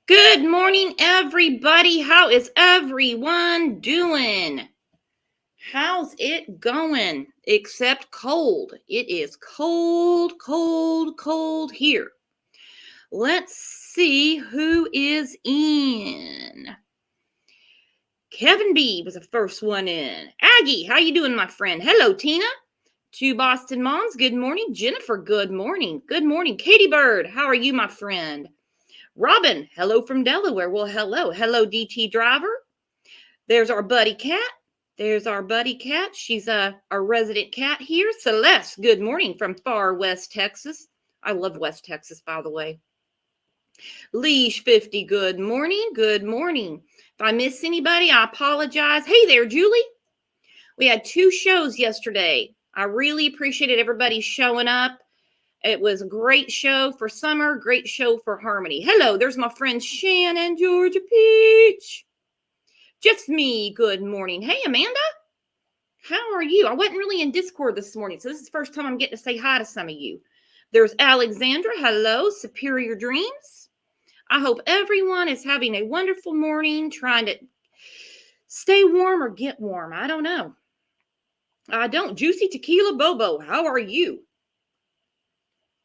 Good morning, everybody. How is everyone doing? How's it going? Except cold. It is cold, cold, cold here. Let's see who is in. Kevin B was the first one in. Aggie, how you doing, my friend? Hello, Tina. Two Boston moms, good morning. Jennifer, good morning. Good morning. Katie Bird, how are you, my friend? Robin, hello from Delaware. Well, hello. Hello, DT Driver. There's our buddy Cat. There's our buddy Cat. She's our resident cat here. Celeste, good morning from far West Texas. I love West Texas, by the way. Leash 50, good morning. Good morning. If I miss anybody, I apologize. Hey there, Julie. We had 2 shows yesterday. I really appreciated everybody showing up. It was a great show for summer, great show for harmony. Hello, there's my friend Shannon, Georgia Peach. Just me, good morning. Hey, Amanda, how are you? I wasn't really in Discord this morning, so this is the first time I'm getting to say hi to some of you. There's Alexandra, hello, Superior Dreams. I hope everyone is having a wonderful morning, trying to stay warm or get warm. I don't know. I don't. Juicy Tequila Bobo, how are you?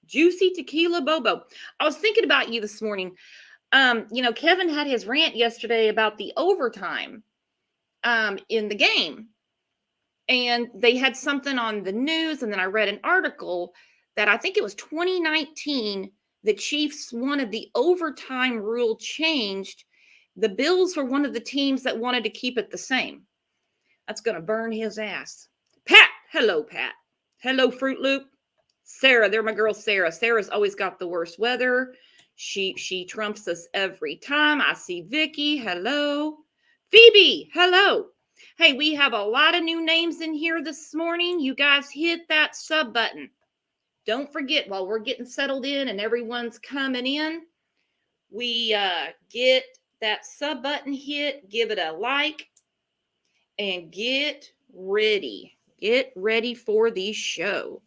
Juicy Tequila Bobo. I was thinking about you this morning. Kevin had his rant yesterday about the overtime in the game. And they had something on the news, and then I read an article that I think it was 2019, the Chiefs wanted the overtime rule changed. The Bills were one of the teams that wanted to keep it the same. That's going to burn his ass. Pat, hello, Pat. Hello, Fruit Loop. Sarah, they're my girl Sarah. Sarah's always got the worst weather. She trumps us every time. I see Vicky. Hello. Phoebe, hello. Hey, we have a lot of new names in here this morning. You guys hit that sub button. Don't forget, while we're getting settled in and everyone's coming in, we get that sub button hit, give it a like, and get ready. Get ready for the show.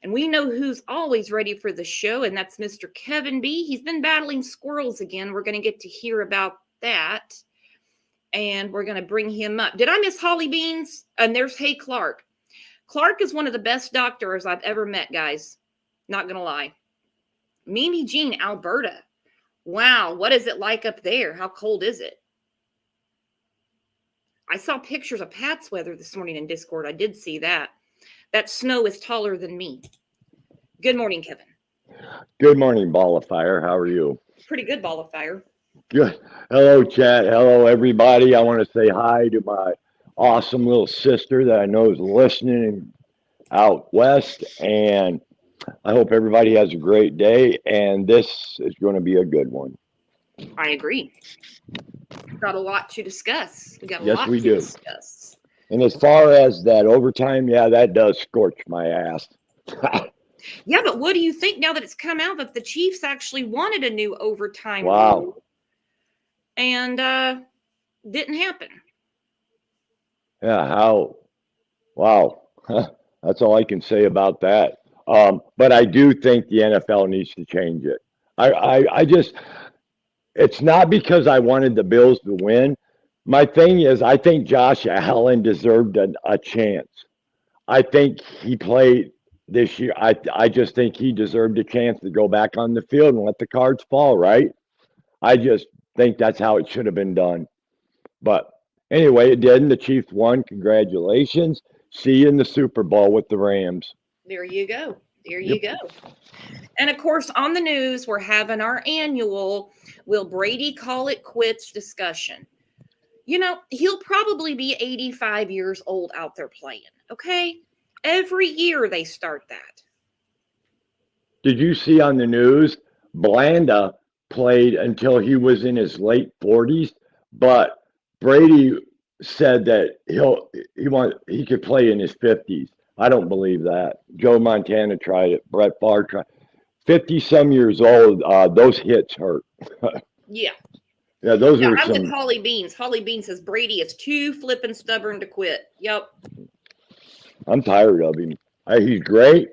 And we know who's always ready for the show, and that's Mr. Kevin B. He's been battling squirrels again. We're going to get to hear about that, and we're going to bring him up. Did I miss Holly Beans? And there's Hey Clark. Clark is one of the best doctors I've ever met, guys. Not going to lie. Mimi Jean, Alberta. Wow, what is it like up there? How cold is it? I saw pictures of Pat's weather this morning in Discord. I did see that. That snow is taller than me. Good morning, Kevin. Good morning, Ball of Fire. How are you? Pretty good, Ball of Fire. Good. Hello, chat. Hello, everybody. I want to say hi to my awesome little sister that I know is listening out west. And I hope everybody has a great day. And this is going to be a good one. I agree. Got a lot to discuss. We got a Yes, lot we to do. discuss. And as far as that overtime, yeah, that does scorch my ass. Yeah, but what do you think now that it's come out that the Chiefs actually wanted a new overtime Wow. rule and didn't happen? Yeah, how? Wow. That's all I can say about that. But I do think the NFL needs to change it. I just, it's not because I wanted the Bills to win. My thing is, I think Josh Allen deserved a chance. I think he played this year. I just think he deserved a chance to go back on the field and let the cards fall, right? I just think that's how it should have been done. But anyway, it didn't. The Chiefs won. Congratulations. See you in the Super Bowl with the Rams. There you go. There you Yep. go. And of course, on the news, we're having our annual Will Brady Call It Quits discussion. You know, he'll probably be 85 years old out there playing, okay? Every year they start that. Did you see on the news? Blanda played until he was in his late 40s, but Brady said that he could play in his 50s. I don't believe that. Joe Montana tried it. Brett Favre tried. 50 some years old. Those hits hurt. Yeah. Yeah, those Now, are I'm with some. Holly Beans. Holly Beans says Brady is too flippin' stubborn to quit. Yep. I'm tired of him. He's great.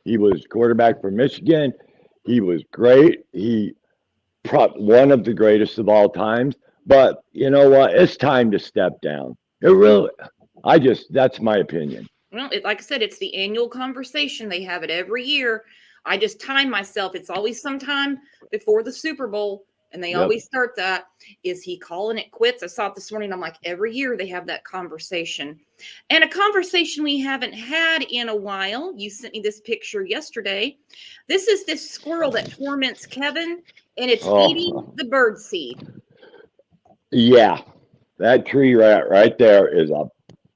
He was quarterback for Michigan. He was great. one of the greatest of all times. But you know what? It's time to step down. It really, that's my opinion. Well, like I said, it's the annual conversation. They have it every year. I just time myself. It's always sometime before the Super Bowl, and they Yep. always start that. Is he calling it quits? I saw it this morning. I'm like, every year they have that conversation. And a conversation we haven't had in a while. You sent me this picture yesterday. This is this squirrel that torments Kevin, and it's eating Oh, the bird seed. yeah. That tree right there is a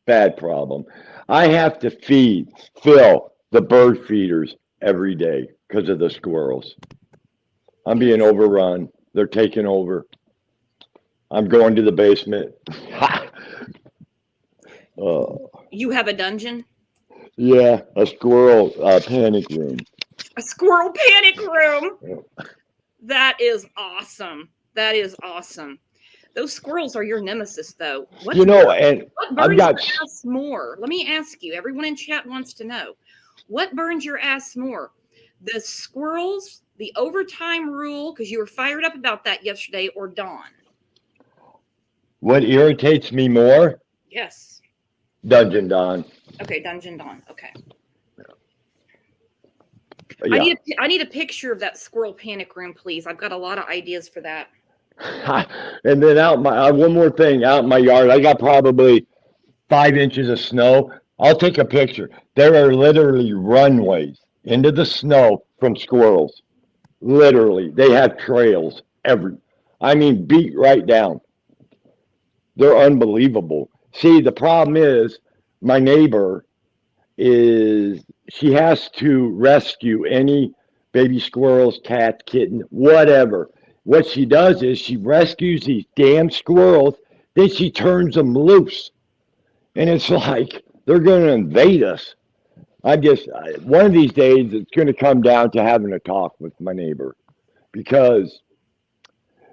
bad problem. I have to fill the bird feeders every day because of the squirrels. I'm being Yes. overrun. They're taking over. I'm going to the basement. You have a dungeon? Yeah, a squirrel panic room. A squirrel panic room. That is awesome. That is awesome. Those squirrels are your nemesis, though. You know, and What I've burns got your ass more? Let me ask you. Everyone in chat wants to know. What burns your ass more? The squirrels, the overtime rule, because you were fired up about that yesterday, or Dawn? what irritates me more? Yes. Dungeon Dawn. Okay, Dungeon Dawn. Okay. Yeah. I need a picture of that squirrel panic room, please. I've got a lot of ideas for that. And then one more thing, out in my yard, I got probably 5 inches of snow. I'll take a picture. There are literally runways into the snow from squirrels. Literally, they have trails I mean, beat right down. They're unbelievable. See, the problem is my neighbor she has to rescue any baby squirrels, cats, kitten, whatever. What she does is she rescues these damn squirrels, then she turns them loose. And it's like they're going to invade us. One of these days, it's going to come down to having a talk with my neighbor because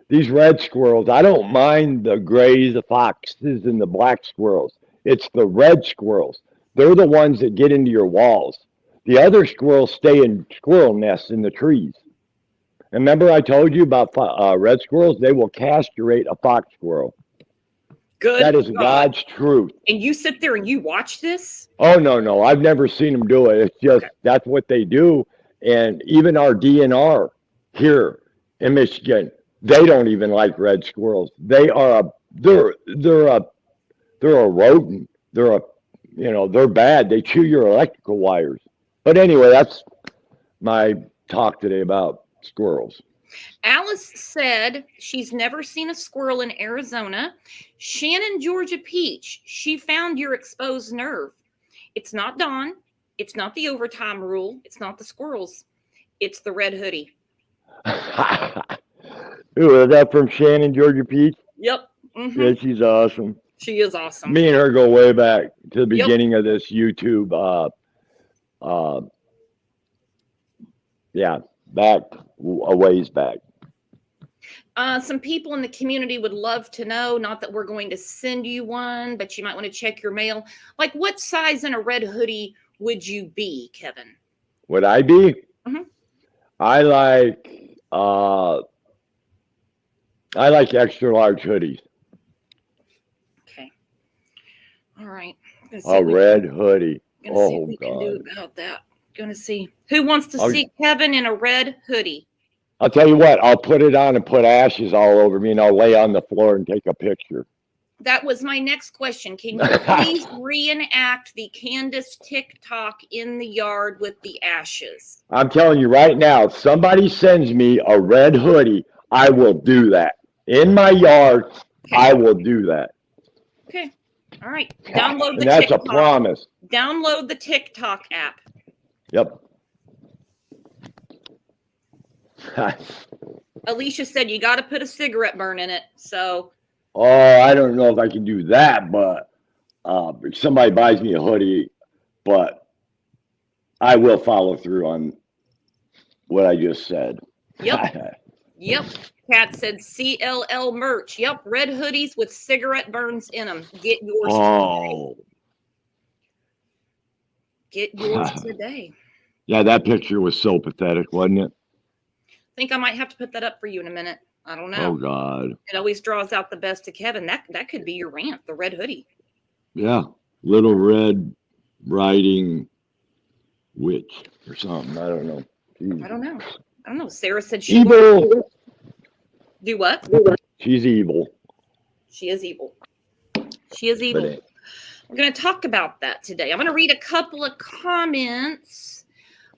these red squirrels, I don't mind the grays, the foxes, and the black squirrels. It's the red squirrels. They're the ones that get into your walls. The other squirrels stay in squirrel nests in the trees. And remember, I told you about red squirrels? They will castrate a fox squirrel. Good That is God. God's truth. And you sit there and you watch this? Oh, no. I've never seen them do it. It's just That's what they do. And even our DNR here in Michigan, they don't even like red squirrels. They're a rodent. They're bad. They chew your electrical wires. But anyway, that's my talk today about squirrels. Alice said she's never seen a squirrel in Arizona. Shannon Georgia Peach, she found your exposed nerve. It's not Dawn. It's not the overtime rule. It's not the squirrels. It's the red hoodie. Ooh, is that from Shannon, Georgia Peach? Yep. Mm-hmm. Yeah, she's awesome. She is awesome. Me and her go way back to the beginning of this YouTube. Back a ways back. Some people in the community would love to know, not that we're going to send you one, but you might want to check your mail. Like, what size in a red hoodie would you be, Kevin? Would I be? Mm-hmm. I like extra large hoodies. Okay. All right. A red hoodie. Gonna see what we can do about that. Gonna see who wants to see Kevin in a red hoodie. I'll tell you what, I'll put it on and put ashes all over me and I'll lay on the floor and take a picture. That was my next question. Can you please reenact the Candace TikTok in the yard with the ashes? I'm telling you right now, if somebody sends me a red hoodie, I will do that. In my yard, I will do that. Okay. All right. Download the That's TikTok. A promise. Download the TikTok app. Yep. Alicia said you got to put a cigarette burn in it. So. Oh, I don't know if I can do that, but if somebody buys me a hoodie, but I will follow through on what I just said. Yep. Yep. Kat said CLL merch. Yep. Red hoodies with cigarette burns in them. Get yours today. Get yours today. Yeah, that picture was so pathetic, wasn't it? Think I might have to put that up for you in a minute. I don't know. Oh God. It always draws out the best of Kevin. That could be your rant, the red hoodie. Yeah. Little Red Riding Witch or something. I don't know. I don't know. I don't know. Sarah said she Evil. do what? She's evil. She is evil. She is evil. We're going to talk about that today. I'm going to read a couple of comments.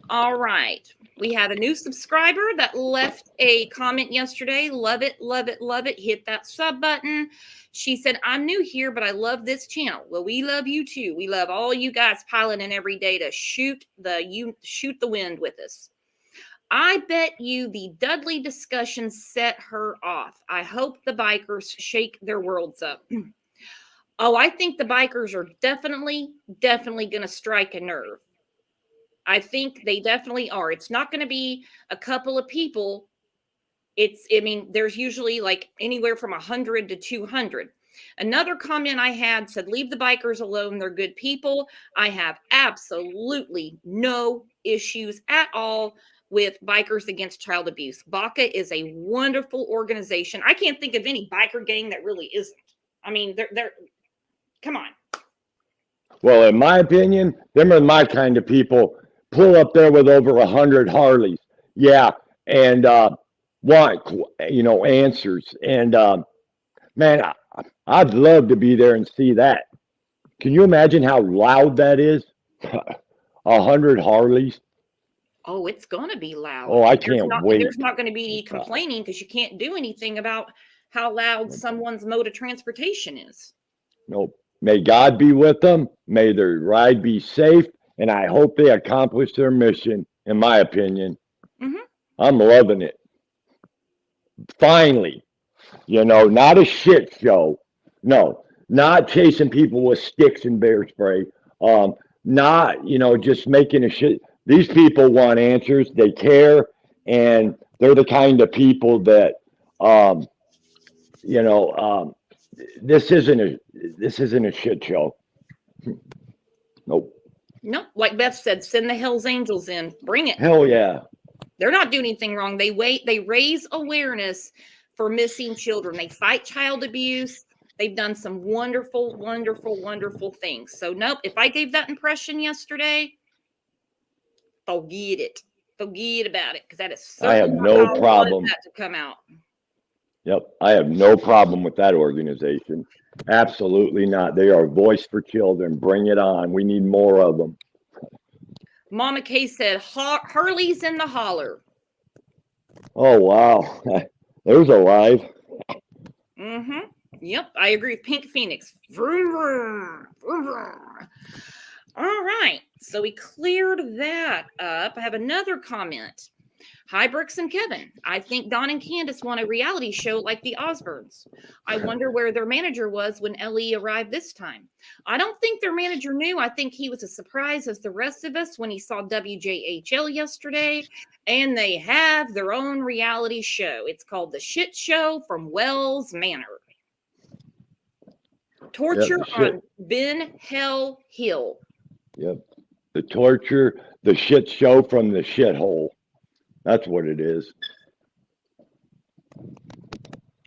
All right. We have a new subscriber that left a comment yesterday. Love it, love it, love it. Hit that sub button. She said, I'm new here, but I love this channel. Well, we love you too. We love all you guys piling in every day to shoot the wind with us. I bet you the Dudley discussion set her off. I hope the bikers shake their worlds up. Oh, I think the bikers are definitely going to strike a nerve. I think they definitely are. It's not going to be a couple of people. There's usually like anywhere from 100 to 200. Another comment I had said, leave the bikers alone. They're good people. I have absolutely no issues at all with Bikers Against Child Abuse. BACA is a wonderful organization. I can't think of any biker gang that really isn't. I mean, they're come on. Well, in my opinion, them are my kind of people. Pull up there with over 100 Harleys. Yeah. And want, answers. And man, I'd love to be there and see that. Can you imagine how loud that is? 100 Harleys. Oh, it's going to be loud. Oh, I can't wait. There's not going to be any complaining because you can't do anything about how loud someone's mode of transportation is. Nope. May God be with them. May their ride be safe. And I hope they accomplish their mission, in my opinion. Mm-hmm. I'm loving it. Finally, not a shit show. No, not chasing people with sticks and bear spray. Not, just making a shit. These people want answers. They care. And they're the kind of people that, this isn't a shit show. Nope. Nope. Like Beth said, send the Hell's Angels in. Bring it. Hell yeah. They're not doing anything wrong. They raise awareness for missing children. They fight child abuse. They've done some wonderful, wonderful, wonderful things. So nope. If I gave that impression yesterday, forget it. Forget about it, because that is certainly I have no problem that to come out. Yep, I have no problem with that organization. Absolutely not. They are a voice for children. Bring it on. We need more of them. Mama Kay said, Harley's in the holler. Oh, wow. There's a live. Mm-hmm. Yep, I agree with Pink Phoenix. Vroom, vroom, vroom, vroom. All right, so we cleared that up. I have another comment. Hi, Brooks and Kevin. I think Don and Candace want a reality show like the Osbournes. I wonder where their manager was when Ellie arrived this time. I don't think their manager knew. I think he was as surprised as the rest of us when he saw WJHL yesterday. And they have their own reality show. It's called The Shit Show from Wells Manor. Torture on Ben Hell Hill. Yep. The torture, the shit show from the shithole. That's what it is.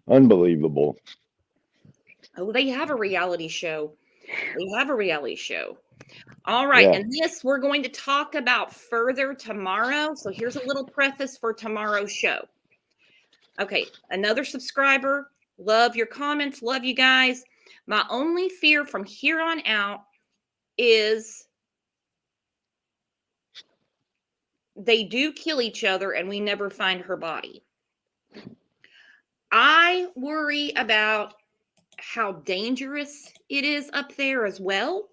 Unbelievable. Oh, they have a reality show. They have a reality show. All right. Yeah. And this we're going to talk about further tomorrow. So here's a little preface for tomorrow's show. Okay. Another subscriber. Love your comments. Love you guys. My only fear from here on out is they do kill each other and we never find her body. I worry about how dangerous it is up there as well.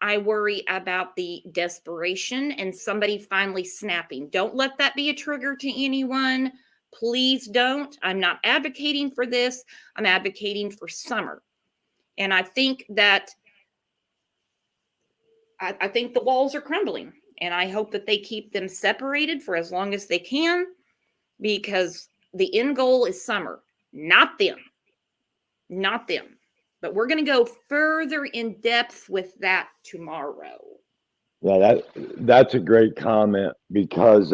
I worry about the desperation and somebody finally snapping. Don't let that be a trigger to anyone. Please don't. I'm not advocating for this. I'm advocating for Summer. And I think that I think the walls are crumbling. And I hope that they keep them separated for as long as they can, because the end goal is Summer, not them. Not them. But we're going to go further in depth with that tomorrow. Yeah, that's a great comment, because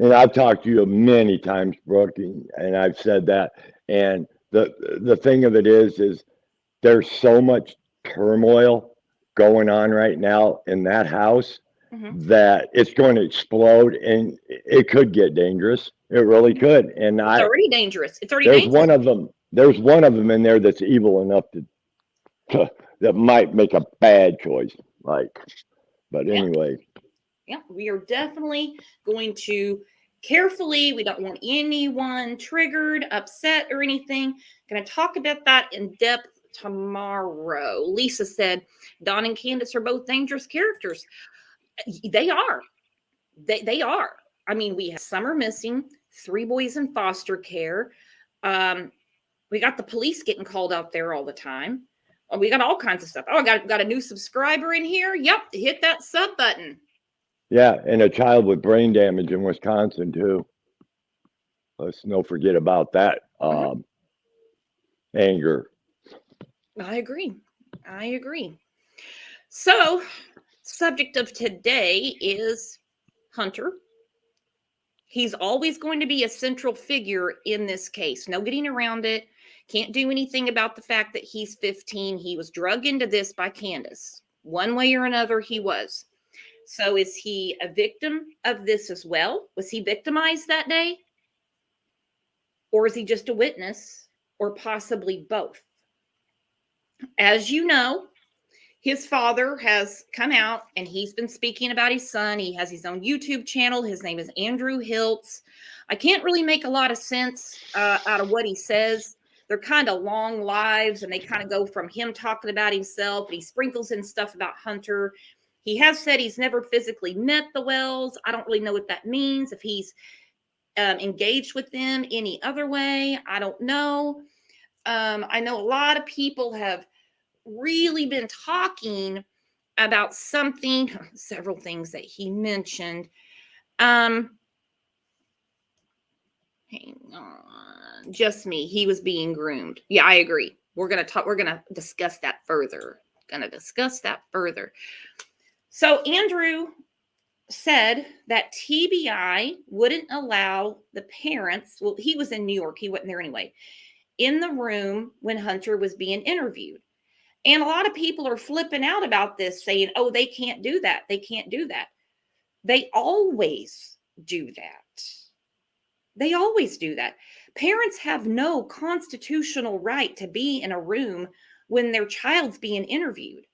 and I've talked to you many times, Brooke, and I've said that. And the thing of it is there's so much turmoil going on right now in that house Mm-hmm. that it's going to explode, and it could get dangerous. It really could. And It's already dangerous. It's already there's dangerous. one of them. There's one of them in there that's evil enough that might make a bad choice. Like, but Yeah. anyway, Yeah. We are definitely going to carefully, we don't want anyone triggered, upset, or anything. Going to talk about that in depth tomorrow. Lisa said Don and Candace are both dangerous characters. They are. They are. I mean, we have Summer missing, 3 boys in foster care. Um, we got the police getting called out there all the time. Oh, we got all kinds of stuff. Oh, I got a new subscriber in here. Yep, hit that sub button. yeah, and a child with brain damage in Wisconsin too. Let's no forget about that. Mhm. Anger. I agree. I agree. So, subject of today is Hunter. He's always going to be a central figure in this case. No getting around it. Can't do anything about the fact that he's 15. He was drugged into this by Candace. One way or another, he was. So is he a victim of this as well? Was he victimized that day? Or is he just a witness? Or possibly both? As you know, his father has come out and he's been speaking about his son. He has his own YouTube channel. His name is Andrew Hiltz. I can't really make a lot of sense out of what he says. They're kind of long lives and they kind of go from him talking about himself, and he sprinkles in stuff about Hunter. He has said he's never physically met the Wells. I don't really know what that means. If he's engaged with them any other way, I don't know. I know a lot of people have really been talking about something, several things that he mentioned. Um, hang on, just me. He was being groomed. Yeah, I agree. We're gonna talk. We're gonna discuss that further. So Andrew said that TBI wouldn't allow the parents. Well, he was in New York. He wasn't there anyway. In the room when Hunter was being interviewed. And a lot of people are flipping out about this, saying, oh, they can't do that. They can't do that. They always do that. They always do that. Parents have no constitutional right to be in a room when their child's being interviewed.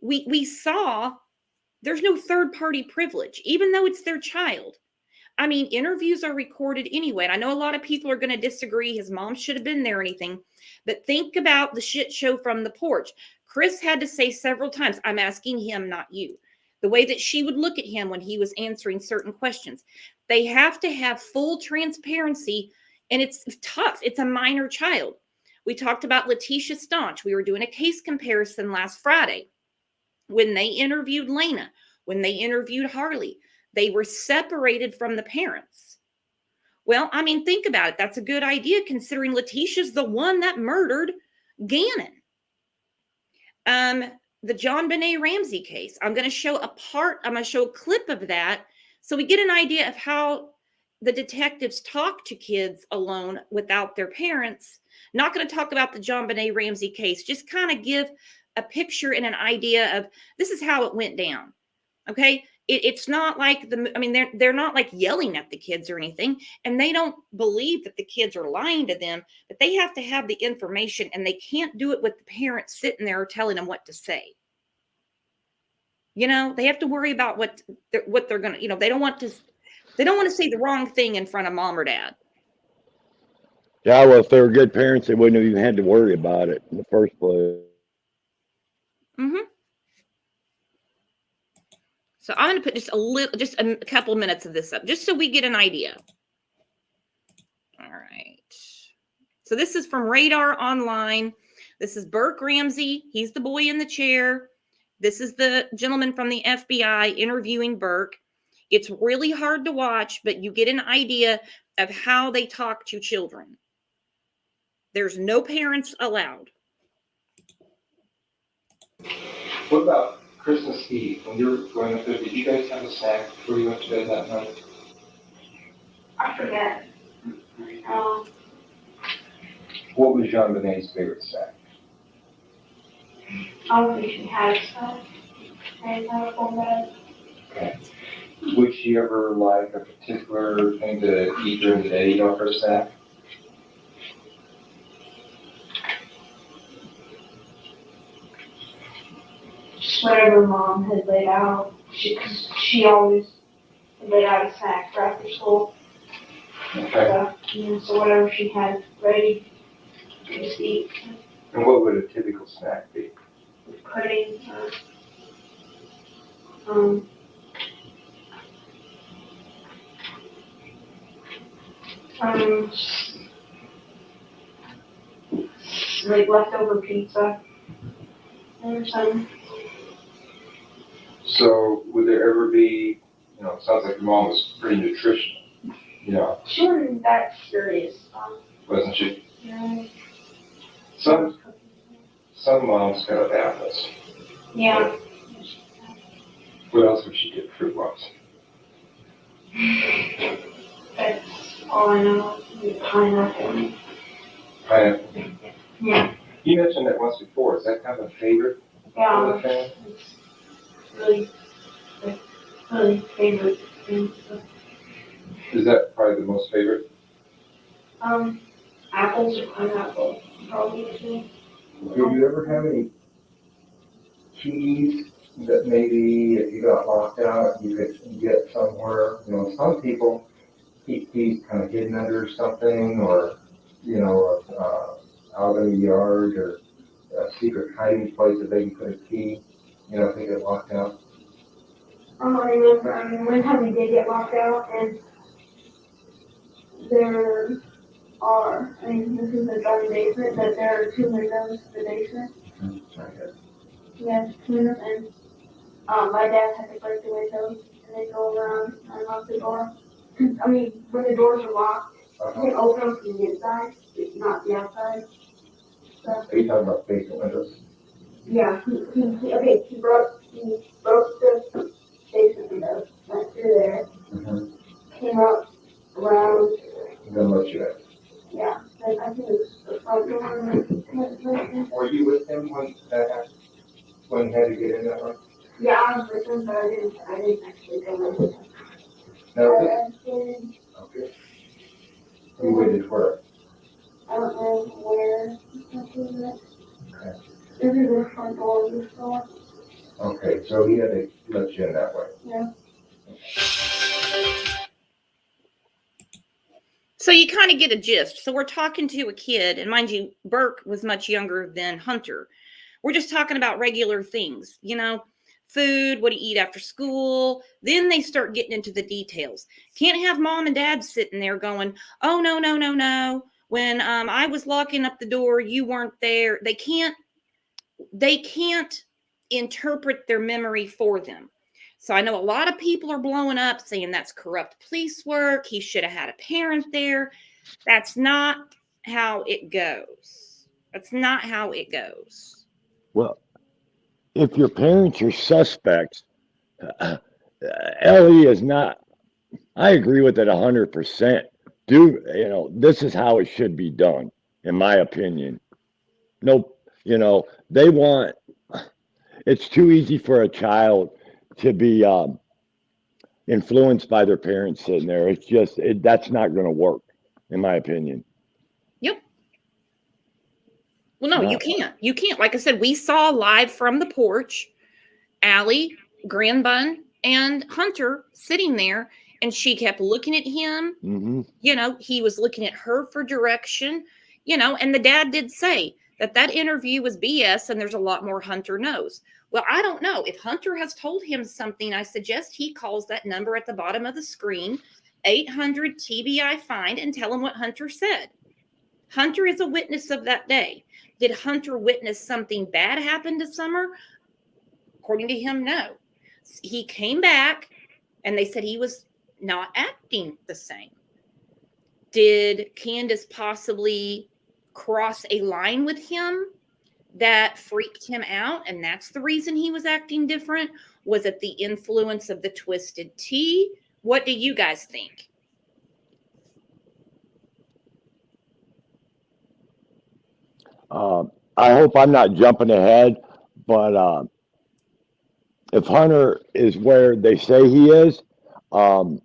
We saw there's no third party privilege, even though it's their child. I mean, interviews are recorded anyway. And I know a lot of people are going to disagree. His mom should have been there or anything. But think about the shit show from the porch. Chris had to say several times, I'm asking him, not you. The way that she would look at him when he was answering certain questions. They have to have full transparency. And it's tough. It's a minor child. We talked about Letitia Staunch. We were doing a case comparison last Friday when they interviewed Lena, when they interviewed Harley. They were separated from the parents. Well, I mean, think about it. That's a good idea considering Letitia's the one that murdered Gannon. The John Benet Ramsey case. I'm going to show a clip of that so we get an idea of how the detectives talk to kids alone without their parents. Not going to talk about the John Benet Ramsey case, just kind of give a picture and an idea of this is how it went down. Okay. It's not like they're not like yelling at the kids or anything, and they don't believe that the kids are lying to them, but they have to have the information, and they can't do it with the parents sitting there telling them what to say. They have to worry about what they're gonna. They don't want to say the wrong thing in front of mom or dad. Yeah, well, if they were good parents, they wouldn't have even had to worry about it in the first place. Mm-hmm. So I'm going to put just a couple minutes of this up, just so we get an idea. All right. So this is from Radar Online. This is Burke Ramsey. He's the boy in the chair. This is the gentleman from the FBI interviewing Burke. It's really hard to watch, but you get an idea of how they talk to children. There's no parents allowed. What about Christmas Eve? When you were growing up there, did you guys have a snack before you went to bed that night? I forget. What was Jean Benet's favorite snack? I don't think she had stuff. And I don't know. Okay. Would she ever like a particular thing to eat during the day, for a snack? Whatever mom had laid out, she always laid out a snack for after school. Okay. So whatever she had ready, to just eat. And what would a typical snack be? Pudding, like leftover pizza or something. So would there ever be, it sounds like your mom was pretty nutritional, She wasn't that serious. wasn't she? Yeah. Some moms kind of apples. Yeah. What else would she get fruit-wise? That's all I know. Pineapple. Pineapple. Yeah. You mentioned that once before. Is that kind of a favorite? Yeah. Of the family? It's really favorite thing. Is that probably the most favorite? Apples or pineapple, probably too. Did you ever have any keys that maybe if you got locked out, you could get somewhere? Some people keep keys kind of hidden under something or, out in the yard or a secret hiding place that they can put a key, if they get locked out. I remember, one time we did get locked out and there are, this is a garden basement, but there are 2 windows to the basement. Okay. Yes, 2 windows, and my dad had to break the windows and then go around and unlock the door. When the doors are locked, you can open them from the inside, not the outside. So, Are you talking about basement windows? yeah, he broke the basement window, went through there, came up around. Then let you in. Yeah, and I think it was the front door. Were you with him when that happened? When he had to get in that way? Yeah, I was with him, but I didn't actually go with him. No. I did. Okay. You waited for it. I don't know where. Okay. This is the front door of the store. Okay, so he had to let you in that way. Yeah. So you kind of get a gist. So we're talking to a kid, and mind you, Burke was much younger than Hunter. We're just talking about regular things, food, what do you eat after school? Then they start getting into the details. Can't have mom and dad sitting there going, oh, no, no, no, no. When I was locking up the door, you weren't there. They can't interpret their memory for them. So I know a lot of people are blowing up saying that's corrupt police work. He should have had a parent there. That's not how it goes. That's not how it goes. Well, if your parents are suspects, Ellie is not. I agree with it 100%. This is how it should be done, in my opinion. No, they want. It's too easy for a child to be influenced by their parents sitting there. It's just that's not going to work, in my opinion. Yep. Well, no, you can't. You can't. Like I said, we saw live from the porch, Allie, Grandbun, and Hunter sitting there, and she kept looking at him. Mm-hmm. He was looking at her for direction, and the dad did say that interview was BS and there's a lot more Hunter knows. Well, I don't know. If Hunter has told him something, I suggest he calls that number at the bottom of the screen, 800 TBI find, and tell him what Hunter said. Hunter is a witness of that day. Did Hunter witness something bad happen to Summer? According to him, no. He came back and they said he was not acting the same. Did Candace possibly cross a line with him that freaked him out, and that's the reason he was acting different? Was it the influence of the twisted tea? What do you guys think? I hope I'm not jumping ahead, but if Hunter is where they say he is, um,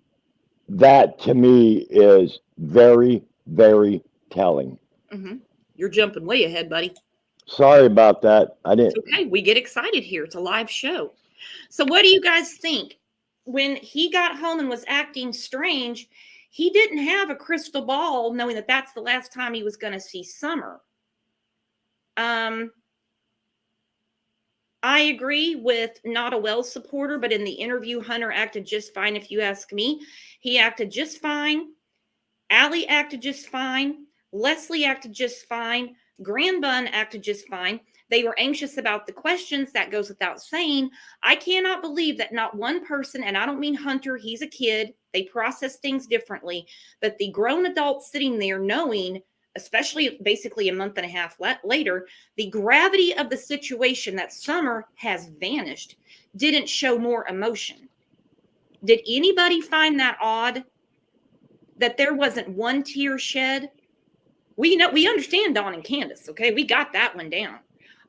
that to me is very, very telling. Mm-hmm. You're jumping way ahead, buddy. Sorry about that. I It's didn't. okay. We get excited here. It's a live show. So, what do you guys think? When he got home and was acting strange, he didn't have a crystal ball knowing that that's the last time he was going to see Summer. I agree with not a well supporter, but in the interview, Hunter acted just fine. If you ask me, he acted just fine. Allie acted just fine. Leslie acted just fine. Grandbun acted just fine. They were anxious about the questions. That goes without saying. I cannot believe that not one person, and I don't mean Hunter, he's a kid. They process things differently. But the grown adults sitting there knowing, especially basically a month and a half later, the gravity of the situation that Summer has vanished didn't show more emotion. Did anybody find that odd? That there wasn't one tear shed? We understand Dawn and Candace, okay? We got that one down.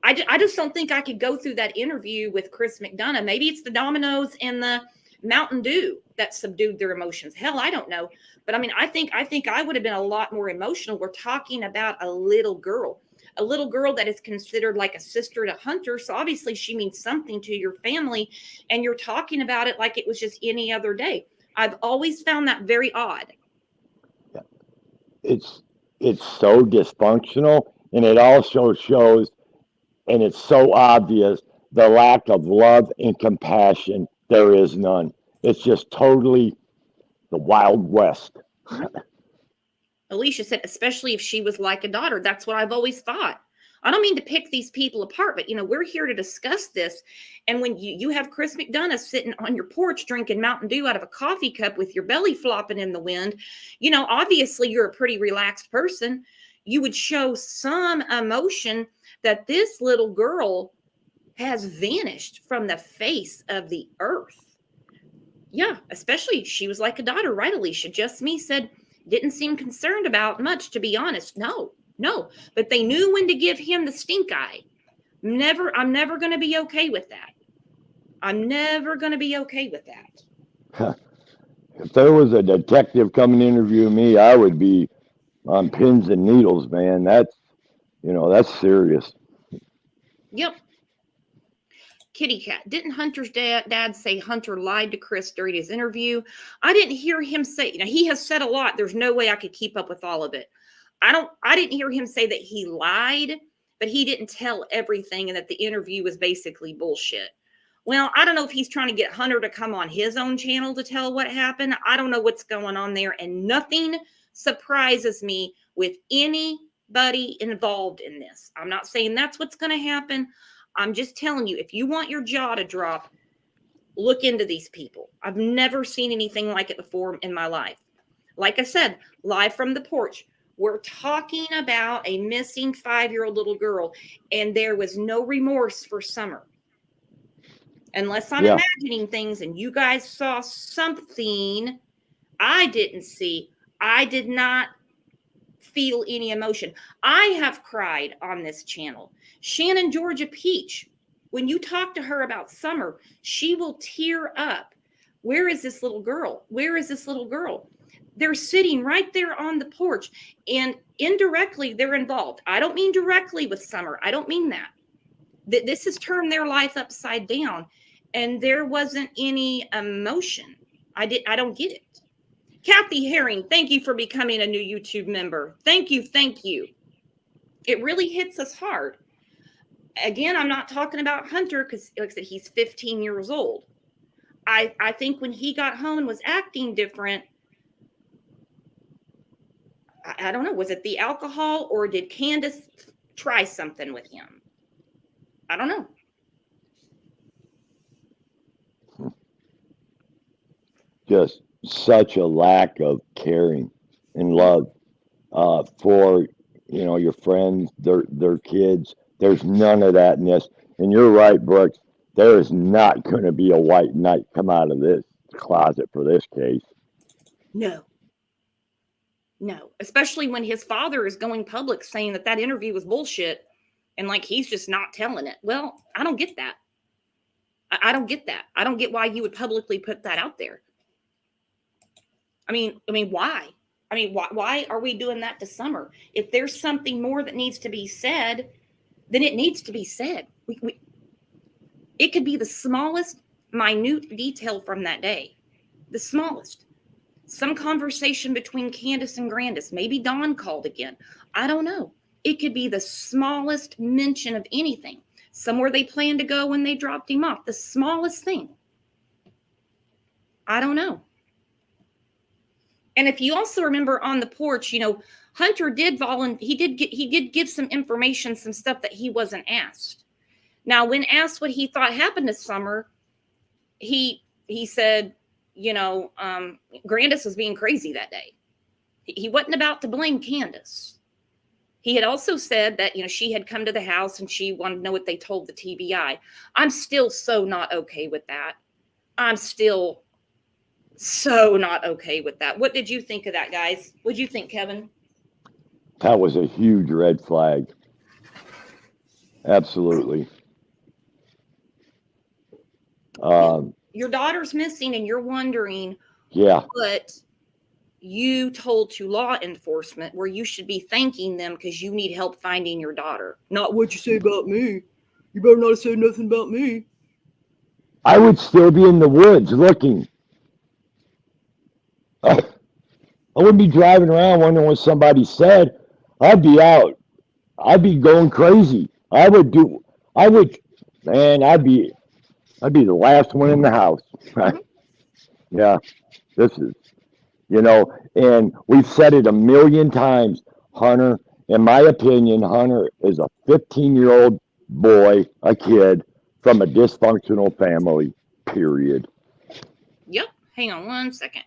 I just don't think I could go through that interview with Chris McDonough. Maybe it's the Dominoes and the Mountain Dew that subdued their emotions. Hell, I don't know. But I mean, I think I would have been a lot more emotional. We're talking about a little girl that is considered like a sister to Hunter. So obviously she means something to your family, and you're talking about it like it was just any other day. I've always found that very odd. It's so dysfunctional, and it also shows, and it's so obvious, the lack of love and compassion. There is none. It's just totally the Wild West. Alicia said, especially if she was like a daughter. That's what I've always thought. I don't mean to pick these people apart, but we're here to discuss this. And when you have Chris McDonough sitting on your porch drinking Mountain Dew out of a coffee cup with your belly flopping in the wind, obviously you're a pretty relaxed person. You would show some emotion that this little girl has vanished from the face of the earth. Yeah, especially she was like a daughter, right, Alicia? Just me said, didn't seem concerned about much, to be honest. No, but they knew when to give him the stink eye. I'm never going to be okay with that. I'm never going to be okay with that. If there was a detective coming to interview me, I would be on pins and needles, man. That's serious. Yep. Kitty Cat, didn't Hunter's dad say Hunter lied to Chris during his interview? I didn't hear him say, he has said a lot. There's no way I could keep up with all of it. I didn't hear him say that he lied, but he didn't tell everything and that the interview was basically bullshit. Well, I don't know if he's trying to get Hunter to come on his own channel to tell what happened. I don't know what's going on there, and nothing surprises me with anybody involved in this. I'm not saying that's what's going to happen. I'm just telling you, if you want your jaw to drop, look into these people. I've never seen anything like it before in my life. Like I said, live from the porch, we're talking about a missing 5-year-old little girl, and there was no remorse for Summer. Unless I'm imagining things and you guys saw something I didn't see. I did not feel any emotion. I have cried on this channel. Shannon Georgia Peach, when you talk to her about Summer, she will tear up. Where is this little girl? Where is this little girl? They're sitting right there on the porch, and indirectly they're involved. I don't mean directly with Summer. I don't mean that. This has turned their life upside down, and there wasn't any emotion. I don't get it. Kathy Herring, thank you for becoming a new YouTube member. Thank you. It really hits us hard. Again, I'm not talking about Hunter because, like I said, he's 15 years old. I think when he got home and was acting different, I don't know, was it the alcohol or did Candace try something with him? I don't know. Just such a lack of caring and love for your friends, their kids. There's none of that in this. And you're right, Brooks. There is not going to be a white knight come out of this closet for this case. No, especially when his father is going public saying that interview was bullshit. And like, he's just not telling it. Well, I don't get that. I don't get that. I don't get why you would publicly put that out there. I mean, why? I mean, why are we doing that to Summer? If there's something more that needs to be said, then it needs to be said. It could be the smallest, minute detail from that day. The smallest. Some conversation between Candace and Candace. Maybe Dawn called again. I don't know. It could be the smallest mention of anything. Somewhere they planned to go when they dropped him off. The smallest thing. I don't know. And if you also remember on the porch, Hunter did he did give some information, some stuff that he wasn't asked. Now, when asked what he thought happened to Summer, he said, Candace was being crazy that day. He wasn't about to blame Candace. He had also said that, she had come to the house and she wanted to know what they told the TBI. I'm still so not okay with that. I'm still so not okay with that. What did you think of that, guys? What did you think, Kevin? That was a huge red flag. Absolutely. Your daughter's missing and you're wondering what you told to law enforcement, where you should be thanking them because you need help finding your daughter. Not what you say about me. You better not say nothing about me. I would still be in the woods looking. I wouldn't be driving around wondering what somebody said. I'd be out. I'd be going crazy. I'd be the last one in the house. Yeah, this is, and we've said it a million times. Hunter, in my opinion, Hunter is a 15-year-old boy, a kid from a dysfunctional family, period. Yep. Hang on one second.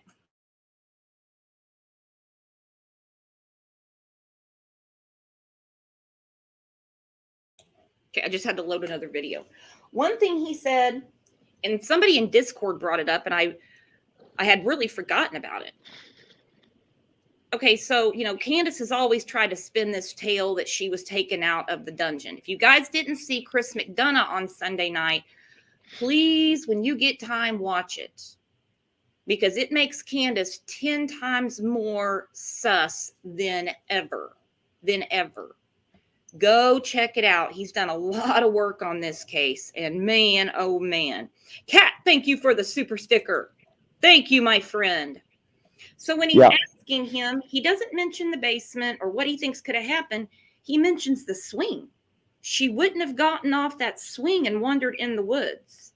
Okay, I just had to load another video. One thing he said, and somebody in Discord brought it up, and I had really forgotten about it. Okay, so, Candace has always tried to spin this tale that she was taken out of the dungeon. If you guys didn't see Chris McDonough on Sunday night, please, when you get time, watch it. Because it makes Candace 10 times more sus than ever. Go check it out. He's done a lot of work on this case. And man, oh man. Kat, thank you for the super sticker. Thank you, my friend. So when he's asking him, he doesn't mention the basement or what he thinks could have happened. He mentions the swing. She wouldn't have gotten off that swing and wandered in the woods.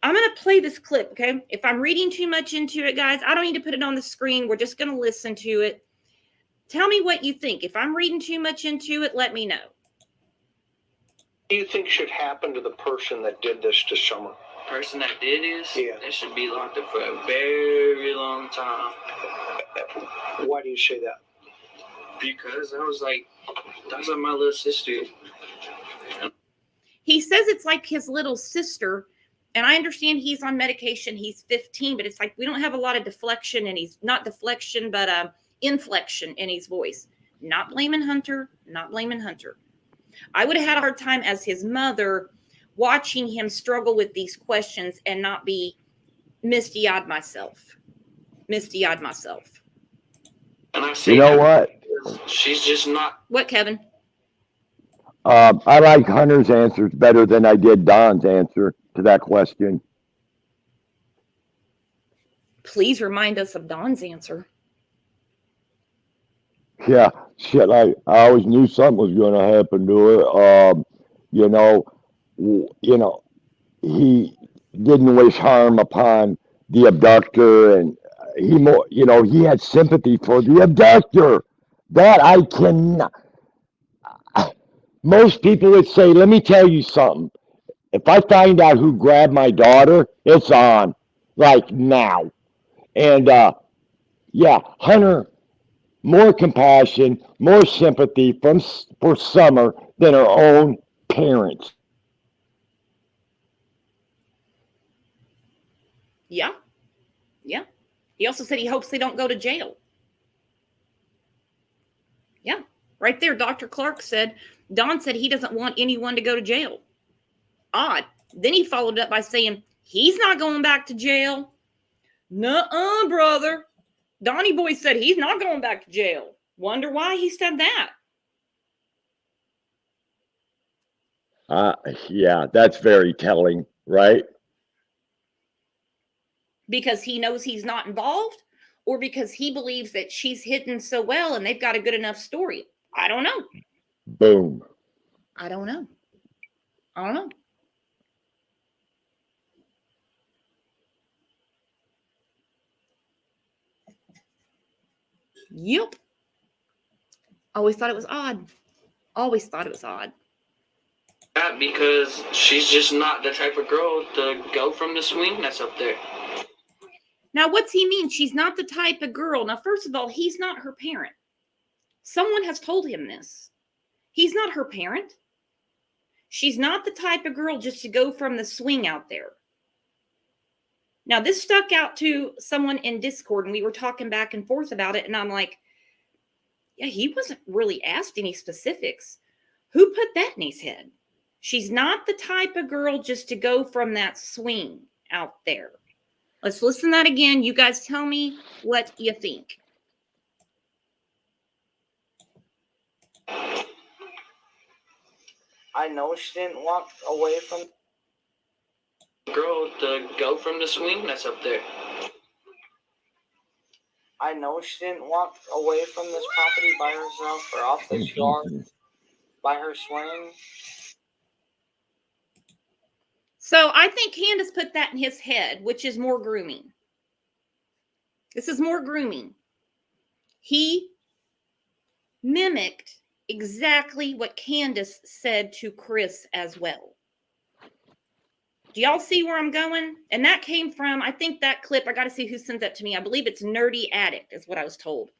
I'm going to play this clip, okay? If I'm reading too much into it, guys, I don't need to put it on the screen. We're just going to listen to it. Tell me what you think. If I'm reading too much into it, let me know. What do you think should happen to the person that did this to Summer? The person that did this? Yeah. They should be locked up for a very long time. Why do you say that? Because that was like my little sister. He says it's like his little sister. And I understand he's on medication. He's 15, but it's like we don't have a lot of deflection, and he's not deflection, but inflection in his voice. Not blaming Hunter. I would have had a hard time as his mother watching him struggle with these questions and not be misty-eyed myself. And I see. You know what? She's just not. What, Kevin? I like Hunter's answers better than I did Don's answer to that question. Please remind us of Don's answer. Yeah, shit, I always knew something was going to happen to her. He didn't wish harm upon the abductor, and he had sympathy for the abductor. That I cannot. Most people would say, let me tell you something. If I find out who grabbed my daughter, it's on, like now. And Hunter, more compassion, more sympathy for Summer than her own parents. Yeah. He also said he hopes they don't go to jail. Yeah. Right there, Dr. Clark said Don said he doesn't want anyone to go to jail. Odd. Then he followed up by saying he's not going back to jail. Nuh-uh, brother. Donnie Boy said he's not going back to jail. Wonder why he said that. Yeah, that's very telling, right? Because he knows he's not involved, or because he believes that she's hidden so well and they've got a good enough story. I don't know. Boom. I don't know. I don't know. Yep. Always thought it was odd. Always thought it was odd. That because she's just not the type of girl to go from the swing that's up there. Now, what's he mean? She's not the type of girl. Now, first of all, he's not her parent. Someone has told him this. He's not her parent. She's not the type of girl just to go from the swing out there. Now, this stuck out to someone in Discord, and we were talking back and forth about it, and I'm like, yeah, he wasn't really asked any specifics. Who put that in his head? She's not the type of girl just to go from that swing out there. Let's listen to that again. You guys tell me what you think. I know she didn't walk away from the girl to go from the swing that's up there. I know she didn't walk away from this property by herself or off this yard by her swing. So I think Candace put that in his head, which is more grooming. This is more grooming. He mimicked exactly what Candace said to Chris as well. Do y'all see where I'm going? And that came from, I think that clip, I got to see who sent that to me. I believe it's Nerdy Addict is what I was told.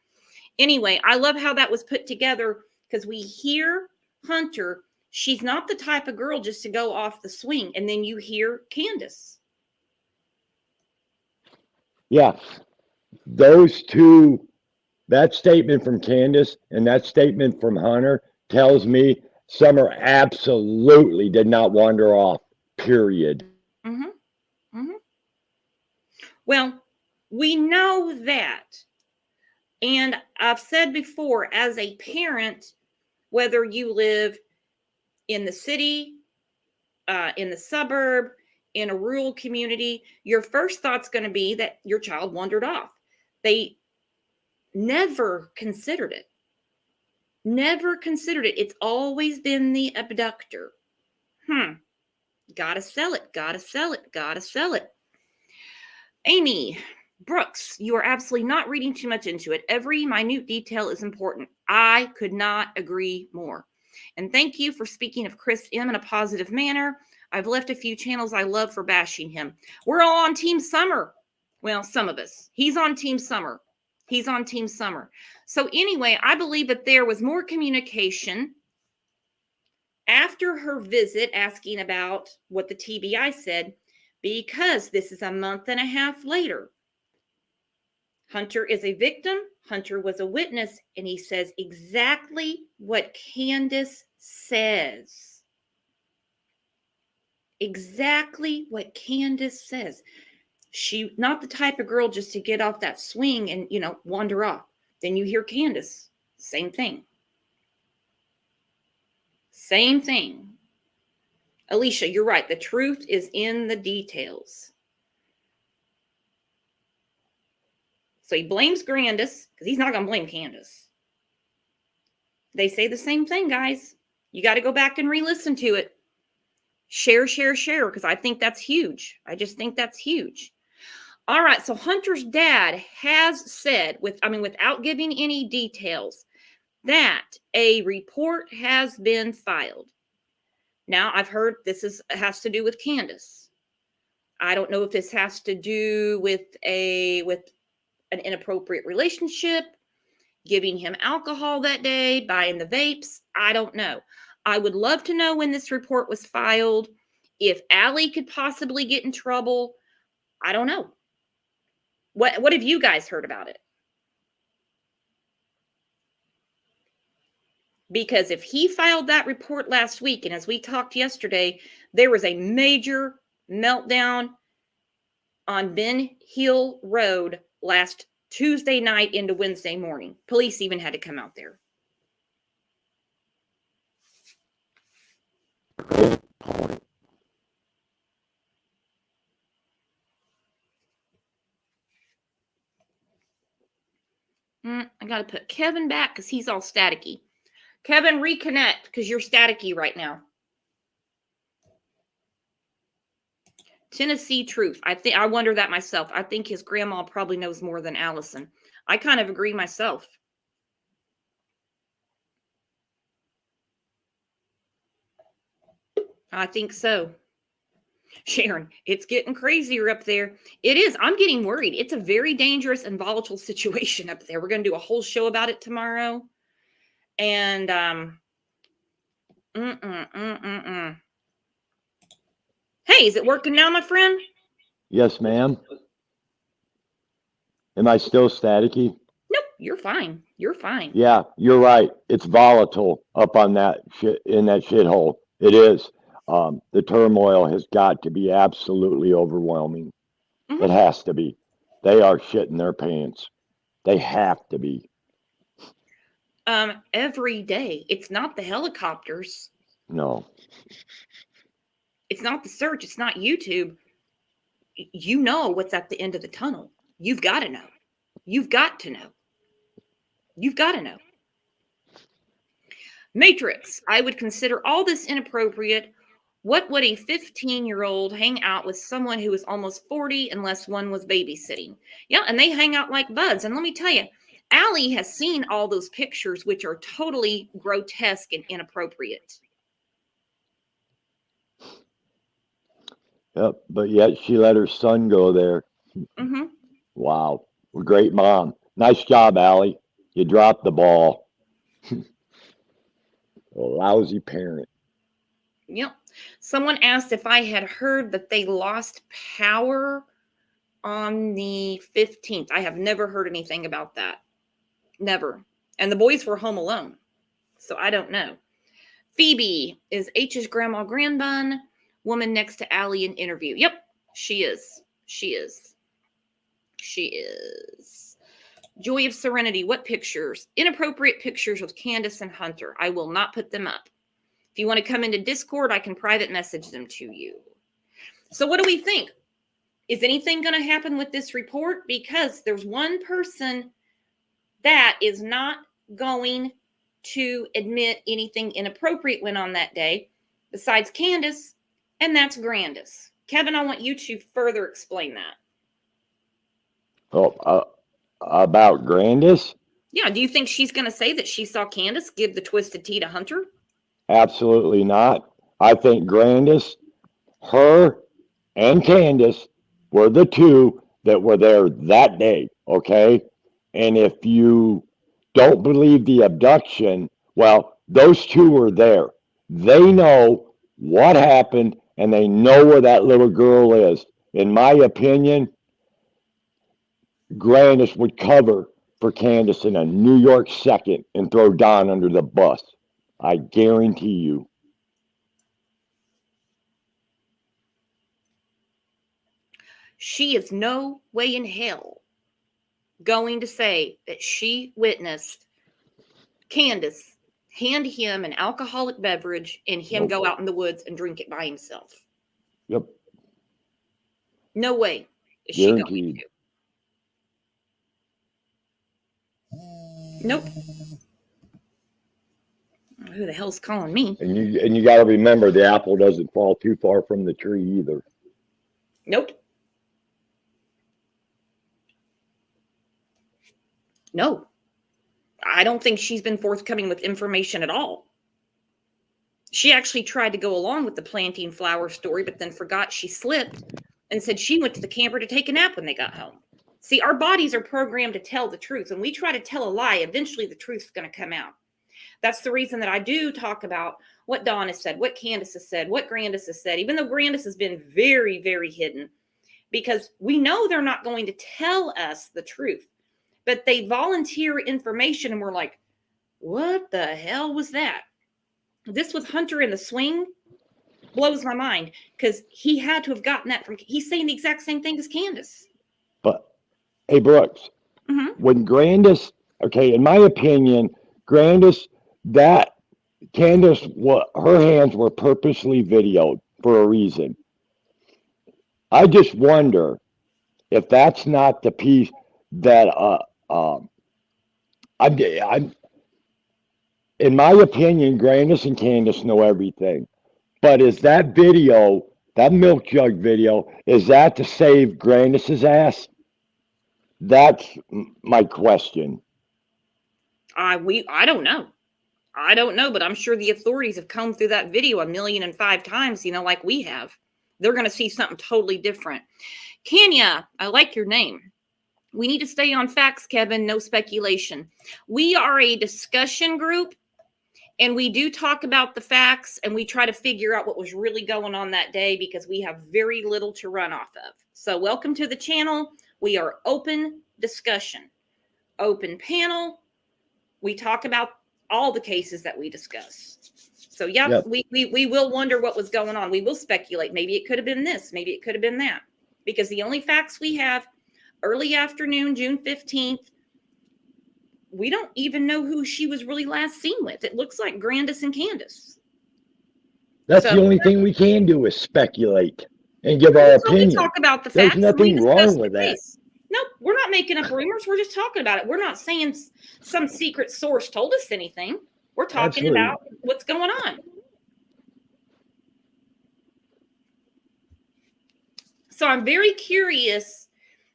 Anyway, I love how that was put together because we hear Hunter, she's not the type of girl just to go off the swing. And then you hear Candace. Yeah. Those two, that statement from Candace and that statement from Hunter tells me Summer absolutely did not wander off, period. Mm-hmm. Mm-hmm. Well, we know that. And I've said before, as a parent, whether you live in the city, in the suburb, in a rural community, your first thought's going to be that your child wandered off. They never considered it. Never considered it. It's always been the abductor. Gotta sell it. Gotta sell it. Gotta sell it. Amy Brooks, you are absolutely not reading too much into it. Every minute detail is important. I could not agree more. And thank you for speaking of Chris M in a positive manner. I've left a few channels I love for bashing him. We're all on Team Summer. Well, some of us. He's on Team Summer. He's on Team Summer. So anyway, I believe that there was more communication after her visit asking about what the TBI said, because this is a month and a half later. Hunter is a victim. Hunter was a witness, and he says exactly what Candace says. Exactly what Candace says. She not the type of girl just to get off that swing and, wander off. Then you hear Candace, same thing. Same thing. Alicia, you're right. The truth is in the details. So he blames Candace because he's not going to blame Candace. They say the same thing, guys. You got to go back and re-listen to it. Share, because I think that's huge. I just think that's huge. All right, so Hunter's dad has said, without giving any details, that a report has been filed. Now, I've heard this has to do with Candace. I don't know if this has to do with an inappropriate relationship, giving him alcohol that day, buying the vapes. I don't know. I would love to know when this report was filed. If Allie could possibly get in trouble, I don't know. What have you guys heard about it? Because if he filed that report last week, and as we talked yesterday, there was a major meltdown on Ben Hill Road last Tuesday night into Wednesday morning. Police even had to come out there. I got to put Kevin back because he's all staticky. Kevin, reconnect because you're staticky right now. Tennessee Truth. I wonder that myself. I think his grandma probably knows more than Allison. I kind of agree myself. I think so. Sharon, it's getting crazier up there. It is. I'm getting worried. It's a very dangerous and volatile situation up there. We're going to do a whole show about it tomorrow. And Hey, is it working now, my friend? Yes, ma'am. Am I still staticky? Nope, you're fine. You're fine. Yeah, you're right. It's volatile up on that shit, in that shithole. It is. The turmoil has got to be absolutely overwhelming. Mhm. It has to be. They are shitting their pants. They have to be. Every day. It's not the helicopters. No. It's not the search. It's not YouTube. You know what's at the end of the tunnel. You've got to know. You've got to know. You've got to know. Matrix. I would consider all this inappropriate. What would a 15-year-old hang out with someone who is almost 40 unless one was babysitting? Yeah, and they hang out like buds. And let me tell you, Allie has seen all those pictures, which are totally grotesque and inappropriate. Yep, but yet she let her son go there. Mm-hmm. Wow. Great mom. Nice job, Allie. You dropped the ball. A lousy parent. Yep. Someone asked if I had heard that they lost power on the 15th. I have never heard anything about that. Never. And the boys were home alone. So I don't know. Phoebe is H's grandma grandbun. Woman next to Allie in interview. Yep, she is. She is. She is. Joy of Serenity. What pictures? Inappropriate pictures with Candace and Hunter. I will not put them up. If you want to come into Discord, I can private message them to you. So what do we think? Is anything going to happen with this report? Because there's one person that is not going to admit anything inappropriate went on that day besides Candace, and that's Grandis. Kevin, I want you to further explain that. Oh, about Grandis? Yeah, do you think she's going to say that she saw Candace give the twisted tea to Hunter? Absolutely not. I think Grandis, her, and Candace were the two that were there that day, okay? And if you don't believe the abduction, well, those two were there. They know what happened, and they know where that little girl is. In my opinion, Grandis would cover for Candace in a New York second and throw Don under the bus. I guarantee you. She is no way in hell going to say that she witnessed Candace hand him an alcoholic beverage and him go out in the woods and drink it by himself. Yep. No way is she going Guaranteed. to. Nope. Who the hell's calling me? And you got to remember, the apple doesn't fall too far from the tree either. Nope. No. I don't think she's been forthcoming with information at all. She actually tried to go along with the planting flower story, but then forgot she slipped and said she went to the camper to take a nap when they got home. See, our bodies are programmed to tell the truth. When we try to tell a lie, eventually the truth's going to come out. That's the reason that I do talk about what Dawn has said, what Candace has said, what Grandis has said, even though Grandis has been very, very hidden, because we know they're not going to tell us the truth, but they volunteer information and we're like, What the hell was that? This with Hunter in the swing blows my mind because he had to have gotten that from. He's saying the exact same thing as Candace. But hey, Brooks, when Candace, okay, in my opinion, Candace, what her hands were purposely videoed for a reason. I just wonder if that's not the piece that I'm in my opinion, Candace and Candace know everything. But is that video, that milk jug video, is that to save Candace's ass? That's my question. I don't know. I don't know, but I'm sure the authorities have combed through that video 1,000,005 times, like we have. They're going to see something totally different. Kenya, I like your name. We need to stay on facts, Kevin, no speculation. We are a discussion group, and we do talk about the facts, and we try to figure out what was really going on that day because we have very little to run off of. So welcome to the channel. We are open discussion, open panel. We talk about all the cases that we discuss. So yep. We will wonder what was going on. We will speculate. Maybe it could have been this. Maybe it could have been that. Because the only facts we have, early afternoon, June 15th, we don't even know who she was really last seen with. It looks like Candace and Candace. That's the only thing we can do is speculate and give our opinion. We talk about the facts. There's nothing wrong with that. Nope, we're not making up rumors. We're just talking about it. We're not saying some secret source told us anything. We're talking about what's going on. So I'm very curious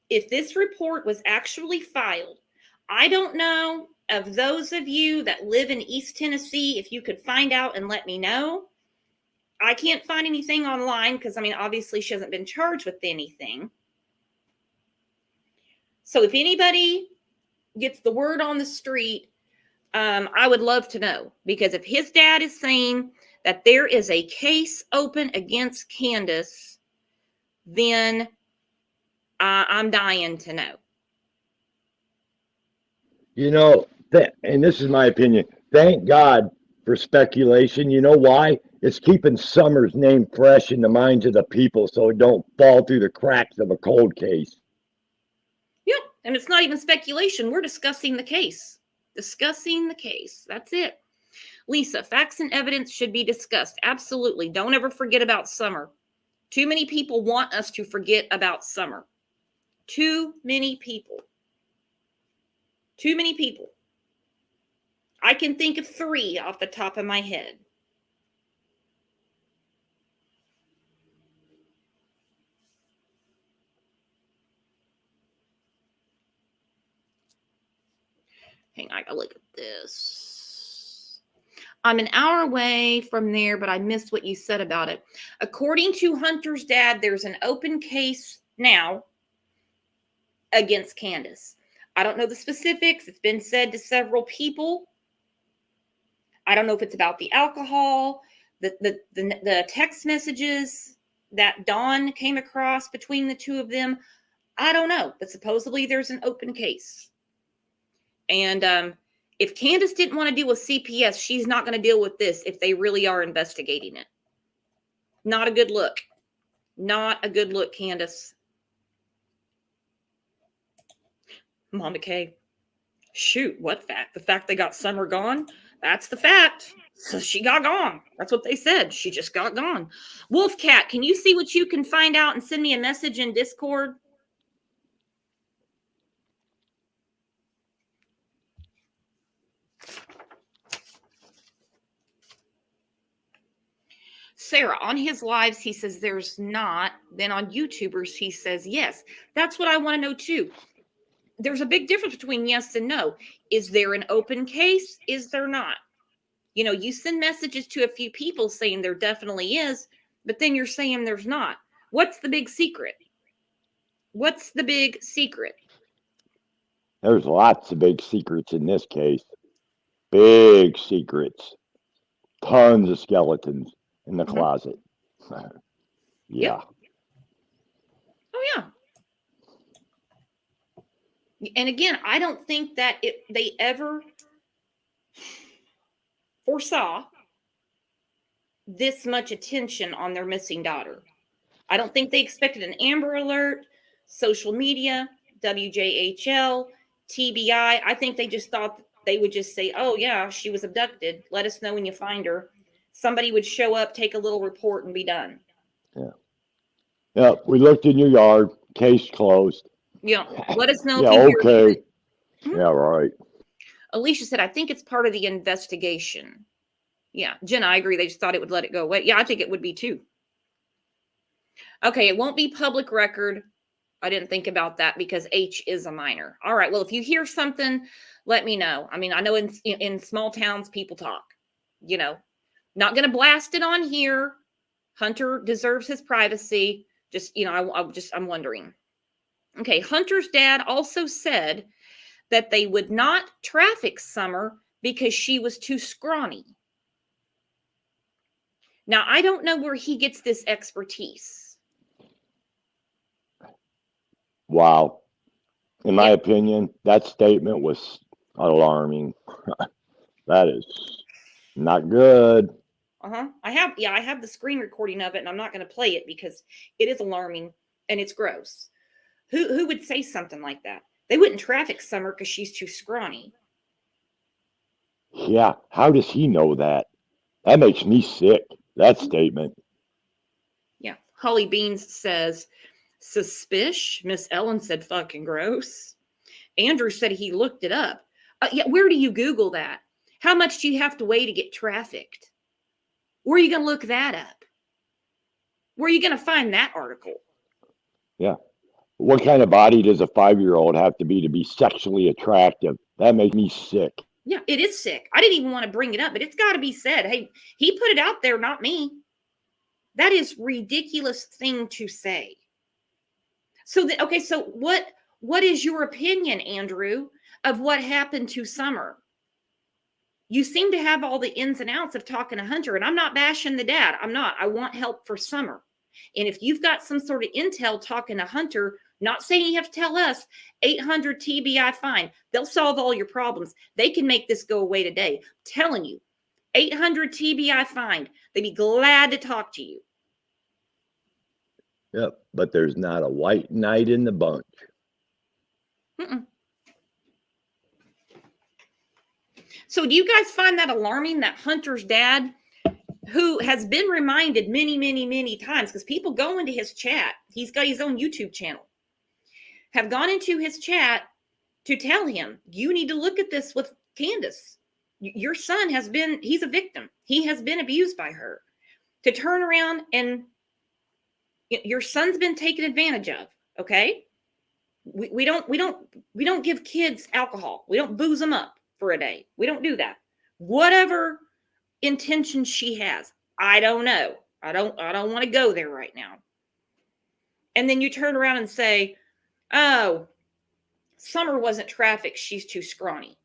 if this report was actually filed. I don't know of those of you that live in East Tennessee, if you could find out and let me know. I can't find anything online because, obviously she hasn't been charged with anything. So if anybody gets the word on the street, I would love to know. Because if his dad is saying that there is a case open against Candace, then I'm dying to know. And this is my opinion, thank God for speculation. You know why? It's keeping Summer's name fresh in the minds of the people so it don't fall through the cracks of a cold case. Yep, and it's not even speculation. We're discussing the case. Discussing the case. That's it. Lisa, facts and evidence should be discussed. Absolutely. Don't ever forget about Summer. Too many people want us to forget about Summer. Too many people. Too many people. I can think of 3 off the top of my head. Hang on, I gotta look at this. I'm an hour away from there, but I missed what you said about it. According to Hunter's dad, there's an open case now against Candace. I don't know the specifics. It's been said to several people. I don't know if it's about the alcohol, the text messages that Dawn came across between the two of them. I don't know, but supposedly there's an open case. And if Candace didn't want to deal with CPS, she's not going to deal with this if they really are investigating it. Not a good look. Not a good look, Candace. Mama K. Shoot, what fact? The fact they got Summer gone? That's the fact. So she got gone. That's what they said. She just got gone. Wolfcat, can you see what you can find out and send me a message in Discord? Sarah, on his lives, he says there's not. Then on YouTubers, he says yes. That's what I want to know too. There's a big difference between yes and no. Is there an open case? Is there not? You send messages to a few people saying there definitely is, but then you're saying there's not. What's the big secret? What's the big secret? There's lots of big secrets in this case. Big secrets. Tons of skeletons in the closet. Yeah. Yep. Oh, yeah. And again, I don't think that they ever foresaw this much attention on their missing daughter. I don't think they expected an Amber Alert, social media, WJHL, TBI. I think they just thought they would just say, oh, yeah, she was abducted. Let us know when you find her. Somebody would show up, take a little report, and be done. Yeah, we looked in your yard, case closed. Yeah, let us know Yeah, if you hear okay. anything. Yeah, right. Alicia said, I think it's part of the investigation. Yeah, Jen, I agree. They just thought it would let it go away. Yeah, I think it would be too. Okay, it won't be public record. I didn't think about that because H is a minor. All right, well, if you hear something, let me know. I mean, I know in small towns, people talk, you know, not going to blast it on here. Hunter deserves his privacy. Just, you know, I'm wondering. Okay, Hunter's dad also said that they would not traffic Summer because she was too scrawny. Now, I don't know where he gets this expertise. Wow. In my opinion, that statement was alarming. That is not good. I have the screen recording of it, and I'm not going to play it because it is alarming and it's gross. Who would say something like that? They wouldn't traffic Summer because she's too scrawny. Yeah, how does he know that? That makes me sick, that statement. Yeah. Holly Beans says, suspicious. Miss Ellen said, fucking gross. Andrew said he looked it up. Yeah, where do you Google that? How much do you have to weigh to get trafficked? Where are you going to look that up? Where are you going to find that article? Yeah. What kind of body does a 5-year-old have to be sexually attractive? That makes me sick. Yeah, it is sick. I didn't even want to bring it up, but it's got to be said. Hey, he put it out there, not me. That is ridiculous thing to say. So what is your opinion, Andrew, of what happened to Summer? You seem to have all the ins and outs of talking to Hunter, and I'm not bashing the dad. I'm not. I want help for Summer. And if you've got some sort of intel talking to Hunter, not saying you have to tell us, 800 TBI fine. They'll solve all your problems. They can make this go away today. I'm telling you, 800 TBI fine. They'd be glad to talk to you. Yep, but there's not a white knight in the bunch. Mm-mm. So do you guys find that alarming that Hunter's dad, who has been reminded many, many, many times, because people go into his chat, he's got his own YouTube channel, have gone into his chat to tell him, you need to look at this with Candace. Your son he's a victim. He has been abused by her. To turn around and your son's been taken advantage of, okay? We don't give kids alcohol. We don't booze them up for a day. We don't do that. Whatever intention she has, I don't know. I don't want to go there right now. And then you turn around and say, oh, Summer wasn't trafficked. She's too scrawny.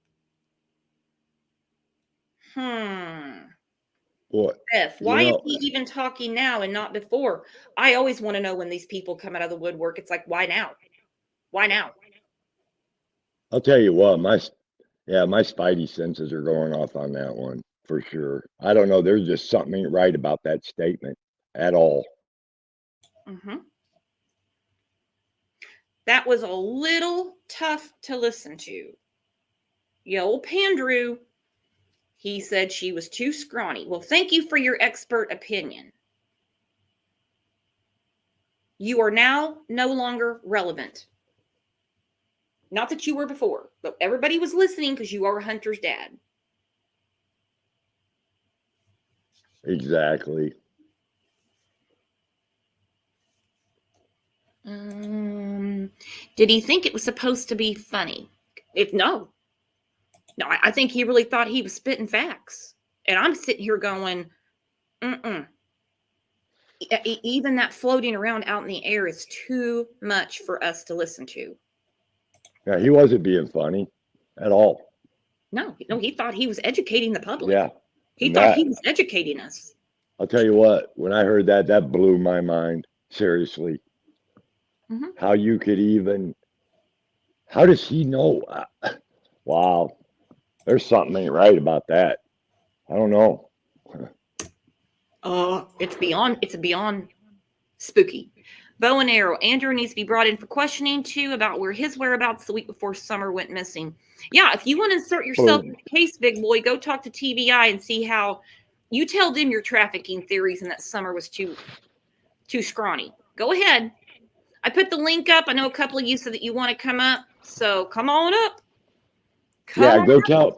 What? Beth, why is he even talking now and not before? I always want to know when these people come out of the woodwork. It's like, why now? Why now? I'll tell you what, my spidey senses are going off on that one for sure. I don't know. There's just something ain't right about that statement at all. Mm-hmm. That was a little tough to listen to. Yeah, old Pandrew, he said she was too scrawny. Well, thank you for your expert opinion. You are now no longer relevant. Not that you were before, but everybody was listening because you are Hunter's dad. Exactly. Did he think it was supposed to be funny? No, I think he really thought he was spitting facts. And I'm sitting here going, even that floating around out in the air is too much for us to listen to. Yeah, he wasn't being funny at all. No, he thought he was educating the public. Yeah. He thought he was educating us. I'll tell you what, when I heard that blew my mind. Seriously. Mm-hmm. How you could even, how does he know? Wow. There's something ain't right about that. I don't know. It's beyond spooky. Bow and arrow. Andrew needs to be brought in for questioning too about where his whereabouts the week before Summer went missing. Yeah, if you want to insert yourself in the case, big boy, go talk to TBI and see how you tell them your trafficking theories and that Summer was too scrawny. Go ahead. I put the link up. I know a couple of you said that you want to come up, so come on up. Go tell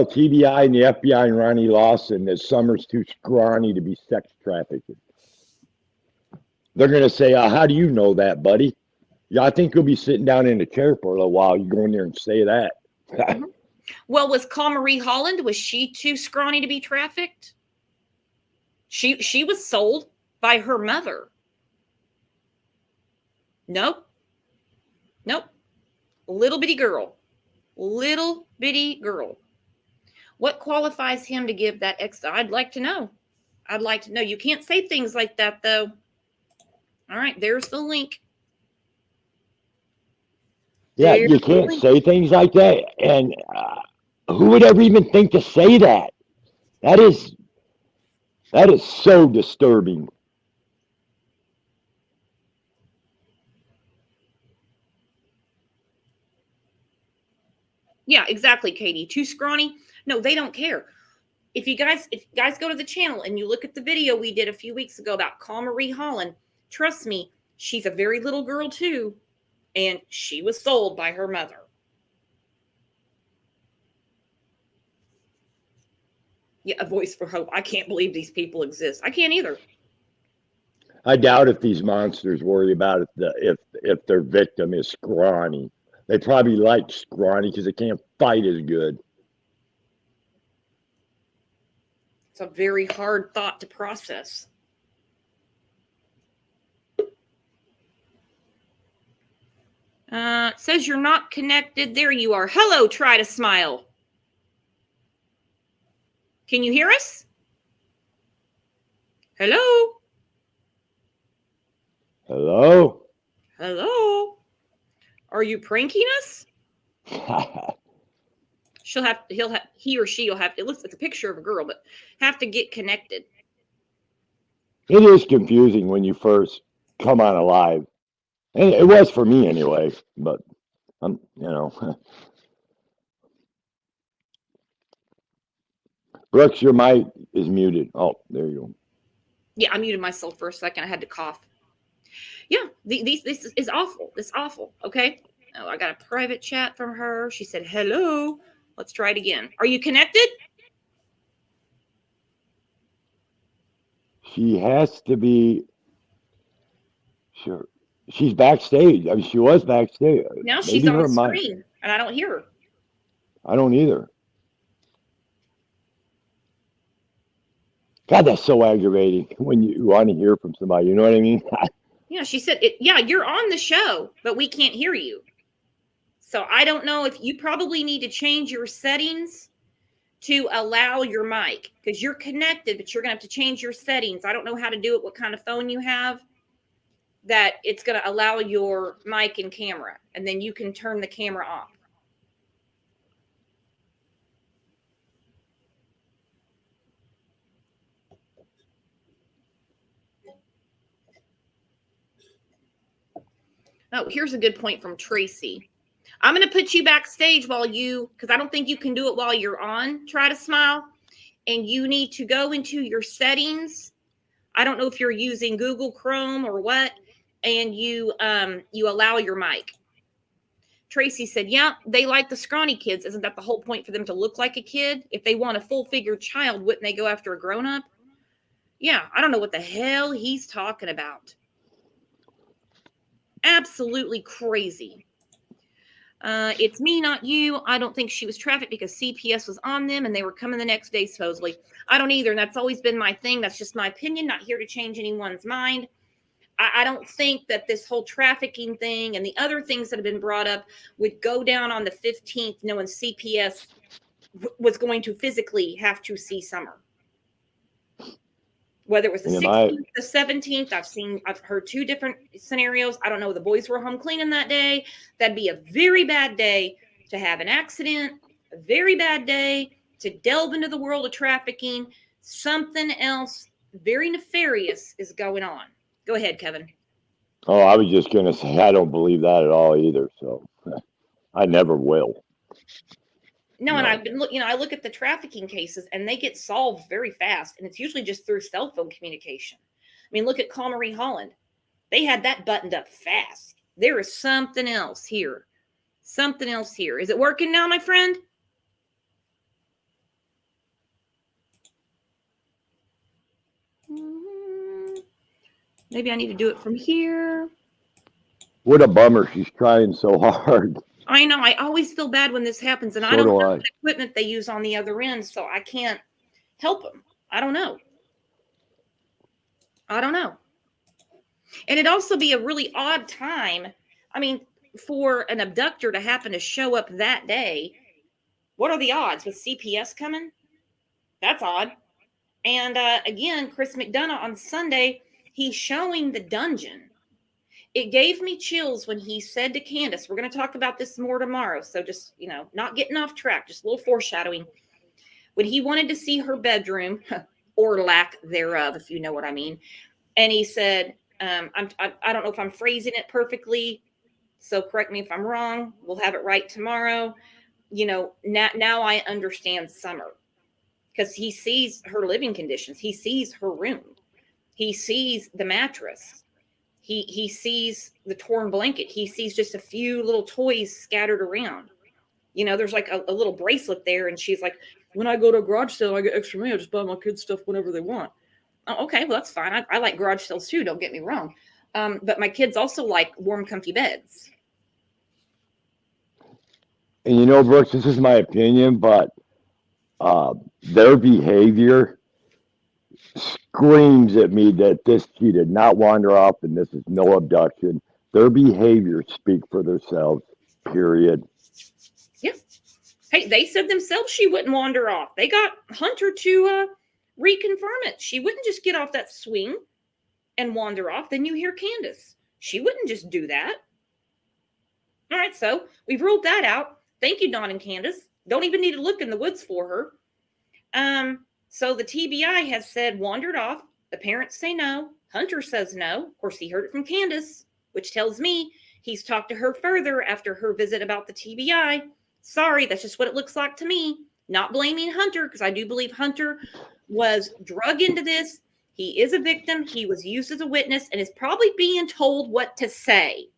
TBI and the FBI and Ronnie Lawson that Summer's too scrawny to be sex trafficked. They're going to say, how do you know that, buddy? Yeah, I think you'll be sitting down in a chair for a little while. You go in there and say that. Well, was Marie Holland, was she too scrawny to be trafficked? She was sold by her mother. Nope. Little bitty girl. What qualifies him to give that I'd like to know. You can't say things like that, though. All right, there's the link. Yeah, you can't say things like that. And who would ever even think to say that? That is so disturbing. Yeah, exactly, Katie. Too scrawny? No, they don't care. If you guys go to the channel and you look at the video we did a few weeks ago about Marie Holland, trust me, she's a very little girl too, and she was sold by her mother. Yeah, a voice for hope. I can't believe these people exist. I can't either. I doubt if these monsters worry about it, if their victim is scrawny. They probably like scrawny because they can't fight as good. It's a very hard thought to process. It says you're not connected. There you are. Hello, try to smile. Can you hear us? Hello? Hello? Hello? Are you pranking us? He or she will have, it looks like a picture of a girl, but have to get connected. It is confusing when you first come on alive. And it was for me anyway, but Brooks, your mic is muted. Oh, there you go. Yeah, I muted myself for a second. I had to cough. Yeah, this is awful. It's awful. Okay. Oh, I got a private chat from her. She said, hello. Let's try it again. Are you connected? She has to be. Sure. She's backstage. I mean, she was backstage. Now she's on screen, and I don't hear her. I don't either. God, that's so aggravating when you want to hear from somebody. You know what I mean? Yeah, she said, yeah, you're on the show, but we can't hear you. So I don't know if you probably need to change your settings to allow your mic, because you're connected, but you're going to have to change your settings. I don't know how to do it, what kind of phone you have, that it's going to allow your mic and camera, and then you can turn the camera off. Oh, here's a good point from Tracy. I'm going to put you backstage because I don't think you can do it while you're on Try to Smile. And you need to go into your settings. I don't know if you're using Google Chrome or what. And you allow your mic. Tracy said, yeah, they like the scrawny kids. Isn't that the whole point for them to look like a kid? If they want a full-figured child, wouldn't they go after a grown-up? Yeah, I don't know what the hell he's talking about. Absolutely crazy. It's me, not you. I don't think she was trafficked because CPS was on them and they were coming the next day, supposedly. I don't either. And that's always been my thing. That's just my opinion. Not here to change anyone's mind. I don't think that this whole trafficking thing and the other things that have been brought up would go down on the 15th, knowing CPS was going to physically have to see Summer. Whether it was the 16th, the 17th, I've heard two different scenarios. I don't know. The boys were home cleaning that day. That'd be a very bad day to have an accident, a very bad day to delve into the world of trafficking, something else very nefarious is going on. Go ahead, Kevin. Oh, I was just going to say, I don't believe that at all either. So I never will. No, and I've been I look at the trafficking cases and they get solved very fast. And it's usually just through cell phone communication. I mean, look at Calmery Holland. They had that buttoned up fast. There is something else here. Something else here. Is it working now, my friend? Maybe I need to do it from here. What a bummer. She's trying so hard. I know. I always feel bad when this happens, and I don't know what equipment they use on the other end, so I can't help them. I don't know. And it'd also be a really odd time. I mean, for an abductor to happen to show up that day, what are the odds with CPS coming? That's odd. And again, Chris McDonough on Sunday, he's showing the dungeon. It gave me chills when he said to Candace, we're going to talk about this more tomorrow. So just, not getting off track, just a little foreshadowing. When he wanted to see her bedroom, or lack thereof, if you know what I mean. And he said, I don't know if I'm phrasing it perfectly, so correct me if I'm wrong. We'll have it right tomorrow. Now I understand Summer, because he sees her living conditions. He sees her room. He sees the mattress. He sees the torn blanket. He sees just a few little toys scattered around. There's like a little bracelet there. And she's like, when I go to a garage sale, I get extra money. I just buy my kids stuff whenever they want. Oh, okay, well, that's fine. I like garage sales too. Don't get me wrong. But my kids also like warm, comfy beds. And Brooks, this is my opinion, but their behavior screams at me that she did not wander off and this is no abduction. Their behaviors speak for themselves, period. Yeah. Hey, they said themselves she wouldn't wander off. They got Hunter to reconfirm it. She wouldn't just get off that swing and wander off. Then you hear Candace. She wouldn't just do that. All right, so we've ruled that out. Thank you, Dawn and Candace. Don't even need to look in the woods for her. So the TBI has said wandered off. The parents say no. Hunter says no. Of course, he heard it from Candace, which tells me he's talked to her further after her visit about the TBI. Sorry, that's just what it looks like to me. Not blaming Hunter, because I do believe Hunter was drug into this. He is a victim. He was used as a witness and is probably being told what to say.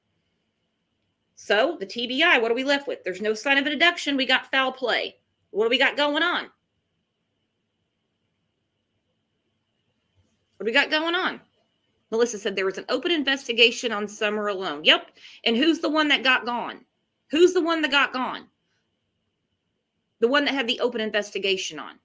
So the TBI, what are we left with? There's no sign of an abduction. We got foul play. What do we got going on? What do we got going on? Melissa said there was an open investigation on Summer alone. Yep. And who's the one that got gone? Who's the one that got gone? The one that had the open investigation on.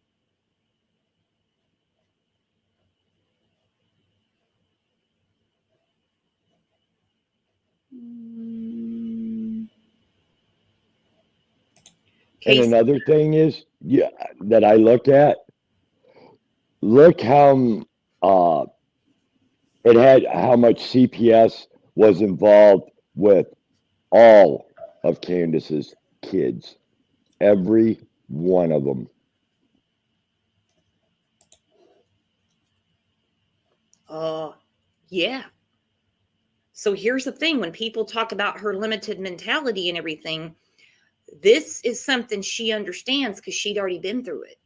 And another thing is, that I look at, look how it had, how much CPS was involved with all of Candace's kids. Every one of them. Yeah. So here's the thing. When people talk about her limited mentality and everything, this is something she understands because she'd already been through it.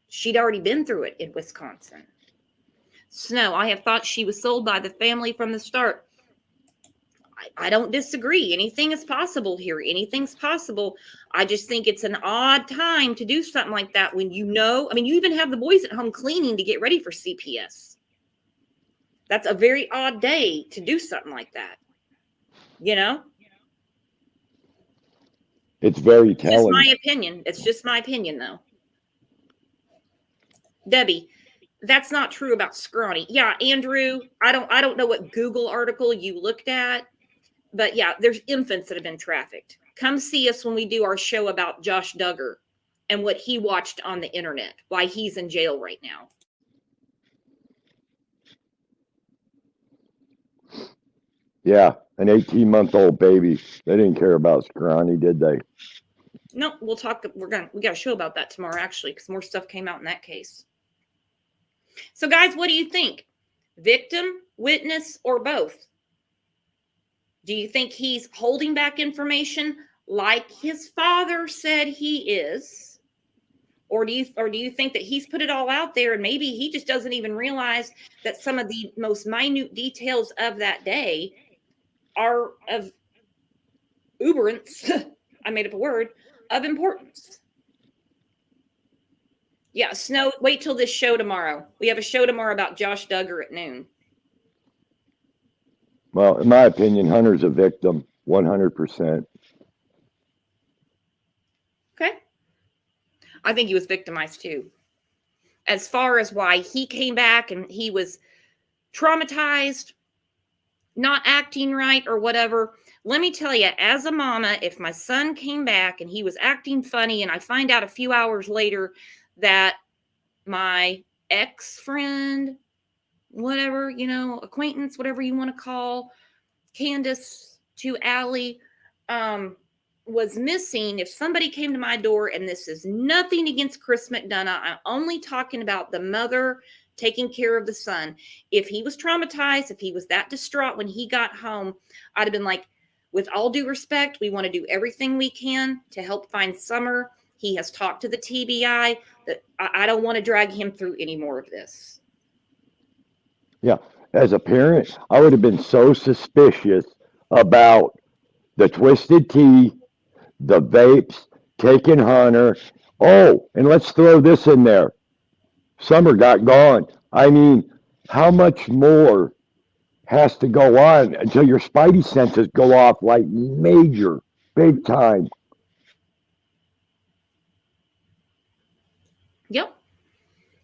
She'd already been through it in Wisconsin. Snow, I have thought she was sold by the family from the start. I don't disagree. Anything is possible here. Anything's possible. I just think it's an odd time to do something like that when you even have the boys at home cleaning to get ready for CPS. That's a very odd day to do something like that. It's very telling. It's just my opinion. It's just my opinion, though. Debbie, that's not true about Scrawny. Yeah, Andrew, I don't know what Google article you looked at, but yeah, there's infants that have been trafficked. Come see us when we do our show about Josh Duggar and what he watched on the internet, why he's in jail right now. Yeah, an 18-month-old baby. They didn't care about Scrawny, did they? No, we'll talk. We got a show about that tomorrow, actually, because more stuff came out in that case. So, guys, what do you think? Victim, witness, or both? Do you think he's holding back information like his father said he is? Or do you think that he's put it all out there and maybe he just doesn't even realize that some of the most minute details of that day are of uberance, I made up a word, of importance? Yeah, Snow, wait till this show tomorrow. We have a show tomorrow about Josh Duggar at noon. Well, in my opinion, Hunter's a victim, 100%. Okay. I think he was victimized too. As far as why he came back and he was traumatized, not acting right or whatever, let me tell you, as a mama, if my son came back and he was acting funny and I find out a few hours later that my ex-friend, whatever, acquaintance, whatever you want to call Candace to Allie, was missing, if somebody came to my door, and this is nothing against Chris McDonough, I'm only talking about the mother taking care of the son. If he was traumatized, if he was that distraught when he got home, I'd have been like, with all due respect, we want to do everything we can to help find Summer. He has talked to the TBI. That I don't want to drag him through any more of this. Yeah. As a parent, I would have been so suspicious about the twisted tea, the vapes, taking Hunter. Oh, and let's throw this in there. Summer got gone. I mean, how much more has to go on until your spidey senses go off like major, big time? Yep.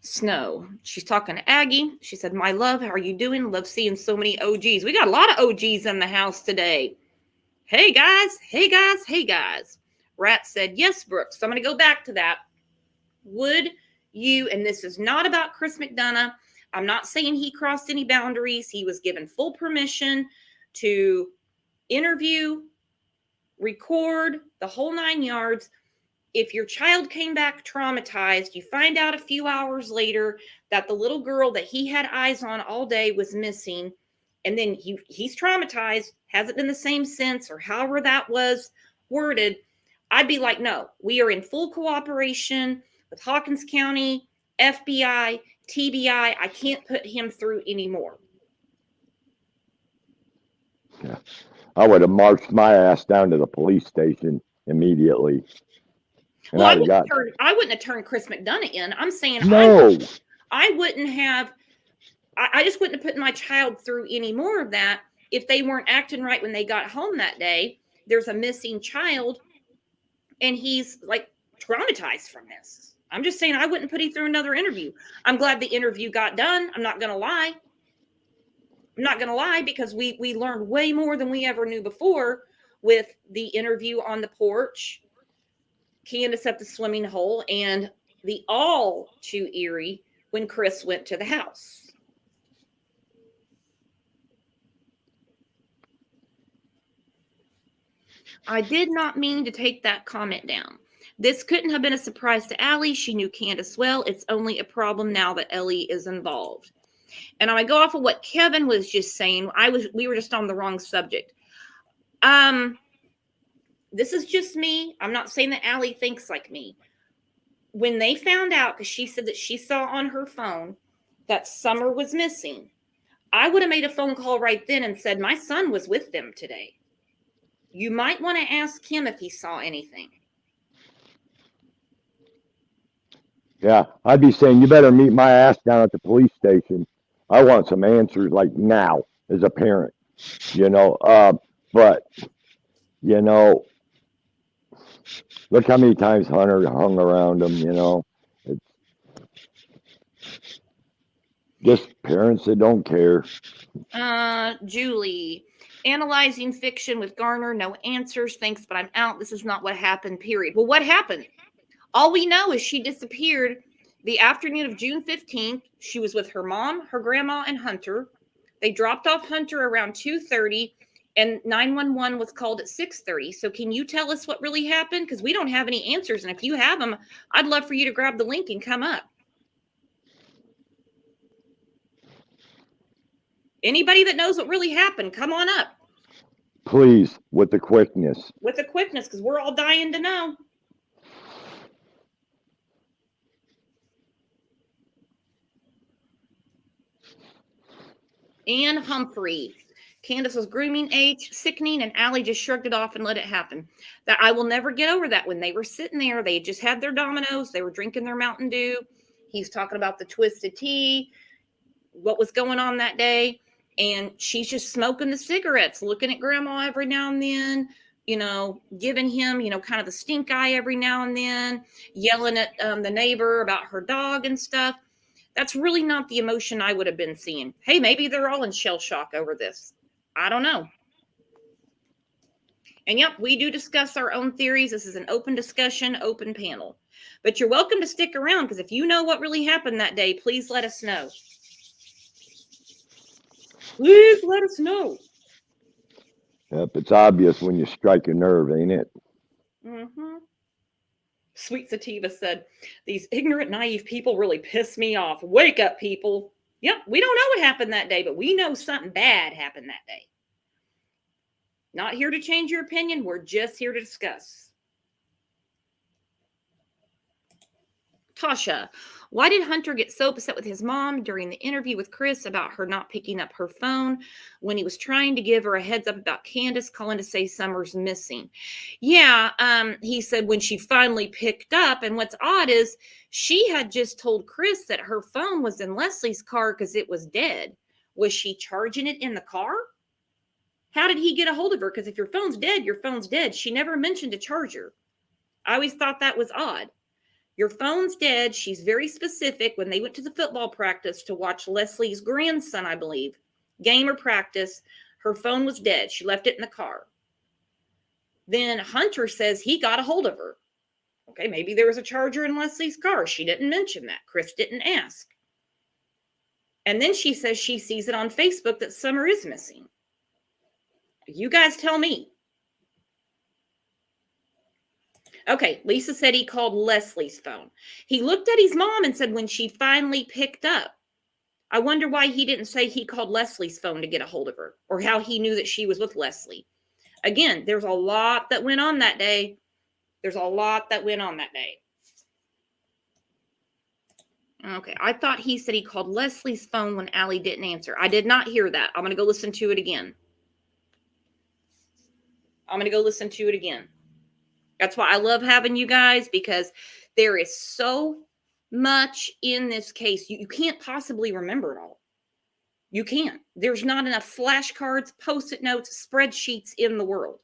Snow. She's talking to Aggie. She said, "My love, how are you doing? Love seeing so many OGs. We got a lot of OGs in the house today. Hey, guys. Hey, guys. Hey, guys." Rat said, "Yes, Brooks." So I'm going to go back to that. Would you, and this is not about Chris McDonough, I'm not saying he crossed any boundaries. He was given full permission to interview, record, the whole 9 yards. If your child came back traumatized, you find out a few hours later that the little girl that he had eyes on all day was missing, and then he's traumatized, hasn't been the same since, or however that was worded, I'd be like, no, we are in full cooperation with Hawkins County, FBI, TBI. I can't put him through anymore. Yeah. I would have marched my ass down to the police station immediately. And Well, I wouldn't have turned Chris McDonough in. I'm saying no. I wouldn't have. I just wouldn't have put my child through any more of that if they weren't acting right when they got home that day. There's a missing child, and he's like traumatized from this. I'm just saying I wouldn't put him through another interview. I'm glad the interview got done. I'm not going to lie. Because we learned way more than we ever knew before with the interview on the porch, Candace at the swimming hole, and the all too eerie when Chris went to the house. I did not mean to take that comment down. This couldn't have been a surprise to Allie. She knew Candace well. It's only a problem now that Ellie is involved. And I go off of what Kevin was just saying. We were just on the wrong subject. This is just me. I'm not saying that Allie thinks like me. When they found out, because she said that she saw on her phone that Summer was missing, I would have made a phone call right then and said, my son was with them today. You might want to ask him if he saw anything. Yeah, I'd be saying, you better meet my ass down at the police station. I want some answers like now as a parent, but, look how many times Hunter hung around him, It's just parents that don't care. Julie, analyzing fiction with Garner, no answers. Thanks, but I'm out. This is not what happened, period. Well, what happened? All we know is she disappeared the afternoon of June 15th. She was with her mom, her grandma, and Hunter. They dropped off Hunter around 2:30. And 911 was called at 6:30. So can you tell us what really happened? Because we don't have any answers. And if you have them, I'd love for you to grab the link and come up. Anybody that knows what really happened, come on up. Please, with the quickness. With the quickness, because we're all dying to know. Anne Humphrey. Candace was grooming age, sickening, and Allie just shrugged it off and let it happen. That I will never get over that. When they were sitting there, they just had their Dominoes, they were drinking their Mountain Dew. He's talking about the twisted tea, what was going on that day, and she's just smoking the cigarettes, looking at Grandma every now and then, giving him, kind of the stink eye every now and then, yelling at the neighbor about her dog and stuff. That's really not the emotion I would have been seeing. Hey, maybe they're all in shell shock over this. I don't know. And yep, we do discuss our own theories. This is an open discussion, open panel. But you're welcome to stick around, because if you know what really happened that day, please let us know. Please let us know. Yep, it's obvious when you strike a nerve, ain't it? Mm-hmm. Sweet Sativa said, these ignorant, naive people really piss me off. Wake up, people. Yep, we don't know what happened that day, but we know something bad happened that day. Not here to change your opinion. We're just here to discuss. Tasha, why did Hunter get so upset with his mom during the interview with Chris about her not picking up her phone when he was trying to give her a heads up about Candace calling to say Summer's missing? Yeah, he said when she finally picked up, and what's odd is she had just told Chris that her phone was in Leslie's car because it was dead. Was she charging it in the car? How did he get a hold of her? Because if your phone's dead, your phone's dead. She never mentioned a charger. I always thought that was odd. Your phone's dead. She's very specific. When they went to the football practice to watch Leslie's grandson, I believe, game or practice, her phone was dead. She left it in the car. Then Hunter says he got a hold of her. Okay, maybe there was a charger in Leslie's car. She didn't mention that. Chris didn't ask. And then she says she sees it on Facebook that Summer is missing. You guys tell me. Okay, Lisa said he called Leslie's phone. He looked at his mom and said when she finally picked up. I wonder why he didn't say he called Leslie's phone to get a hold of her, or how he knew that she was with Leslie. Again, there's a lot that went on that day. Okay, I thought he said he called Leslie's phone when Allie didn't answer. I did not hear that. I'm going to go listen to it again. That's why I love having you guys, because there is so much in this case. You can't possibly remember it all. You can't. There's not enough flashcards, post-it notes, spreadsheets in the world.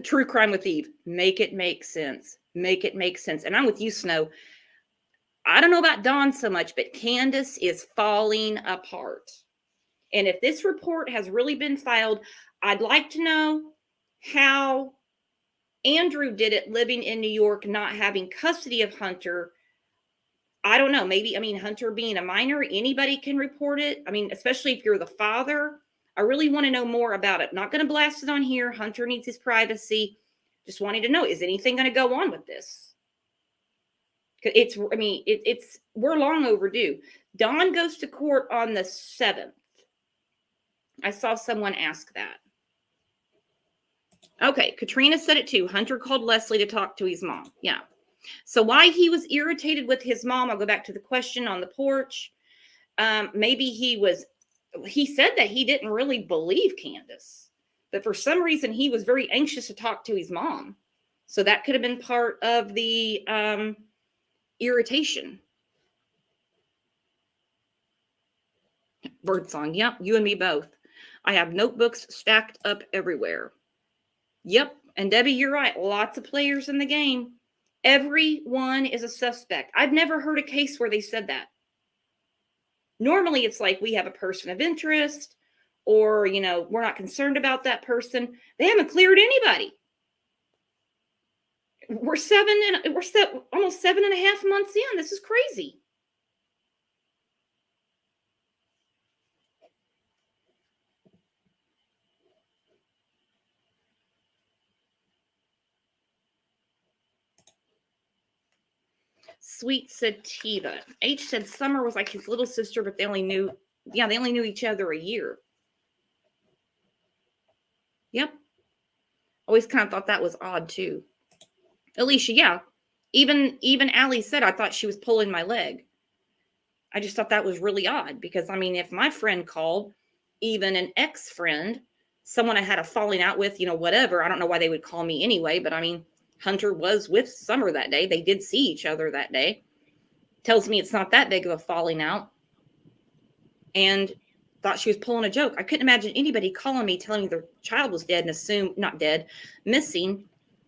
True Crime with Eve. Make it make sense. And I'm with you, Snow. I don't know about Dawn so much, but Candace is falling apart. And if this report has really been filed, I'd like to know how Andrew did it living in New York, not having custody of Hunter. I don't know. Maybe, Hunter being a minor, anybody can report it. Especially if you're the father. I really want to know more about it. Not going to blast it on here. Hunter needs his privacy. Just wanting to know, is anything going to go on with this? We're long overdue. Dawn goes to court on the 7th. I saw someone ask that. Okay, Katrina said it too. Hunter called Leslie to talk to his mom. Yeah. So why he was irritated with his mom, I'll go back to the question on the porch. Maybe he said that he didn't really believe Candace, but for some reason he was very anxious to talk to his mom. So that could have been part of the irritation. Birdsong. Yep, you and me both. I have notebooks stacked up everywhere. Yep, and Debbie, you're right. Lots of players in the game. Everyone is a suspect. I've never heard a case where they said that. Normally, it's like we have a person of interest, or, we're not concerned about that person. They haven't cleared anybody. We're almost 7.5 months in. This is crazy. Sweet Sativa. H said Summer was like his little sister, but they only knew each other a year. Yep. Always kind of thought that was odd too. Alicia, yeah. Even Allie said I thought she was pulling my leg. I just thought that was really odd because, I mean, if my friend called, even an ex-friend, someone I had a falling out with, whatever, I don't know why they would call me anyway, but I mean, Hunter was with Summer that day. They did see each other that day. Tells me it's not that big of a falling out. And thought she was pulling a joke. I couldn't imagine anybody calling me telling me their child was dead and assume, not dead, missing,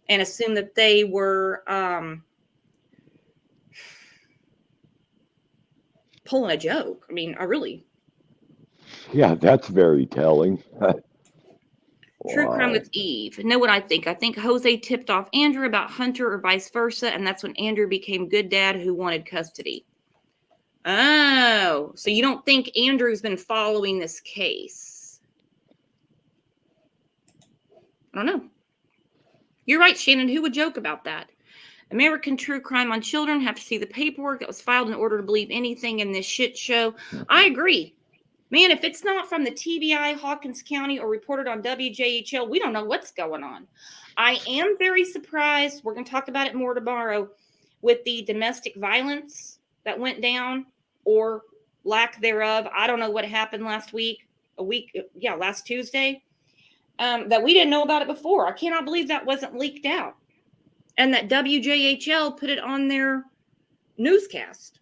and assume that they were pulling a joke. I mean, Yeah, that's very telling. True Crime Wow. with Eve. Know what I think? I think Jose tipped off Andrew about Hunter or vice versa, and that's when Andrew became good dad who wanted custody. Oh, so you don't think Andrew's been following this case? I don't know. You're right, Shannon. Who would joke about that? American True Crime on Children. Have to see the paperwork that was filed in order to believe anything in this shit show. I agree. Man, if it's not from the TBI, Hawkins County, or reported on WJHL, we don't know what's going on. I am very surprised. We're going to talk about it more tomorrow with the domestic violence that went down or lack thereof. I don't know what happened last Tuesday, that we didn't know about it before. I cannot believe that wasn't leaked out and that WJHL put it on their newscast.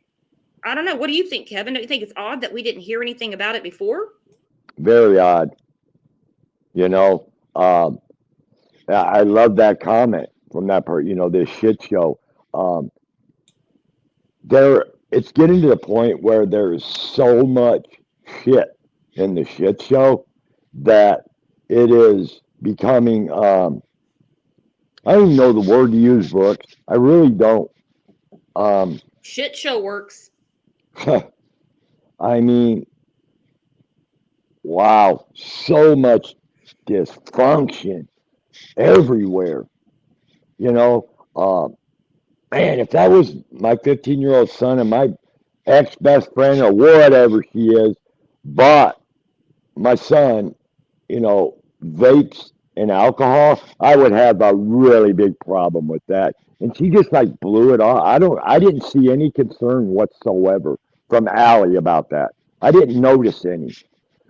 I don't know. What do you think, Kevin? Don't you think it's odd that we didn't hear anything about it before? Very odd. I love that comment from that part, this shit show. It's getting to the point where there's so much shit in the shit show that it is becoming, I don't even know the word to use, Brooks. I really don't. Shit show works. I mean, wow, so much dysfunction everywhere. Man, if that was my 15-year-old son and my ex-best friend or whatever she is, bought my son, vapes and alcohol, I would have a really big problem with that. And she just like blew it off. I didn't see any concern whatsoever from Allie about that. I didn't notice any.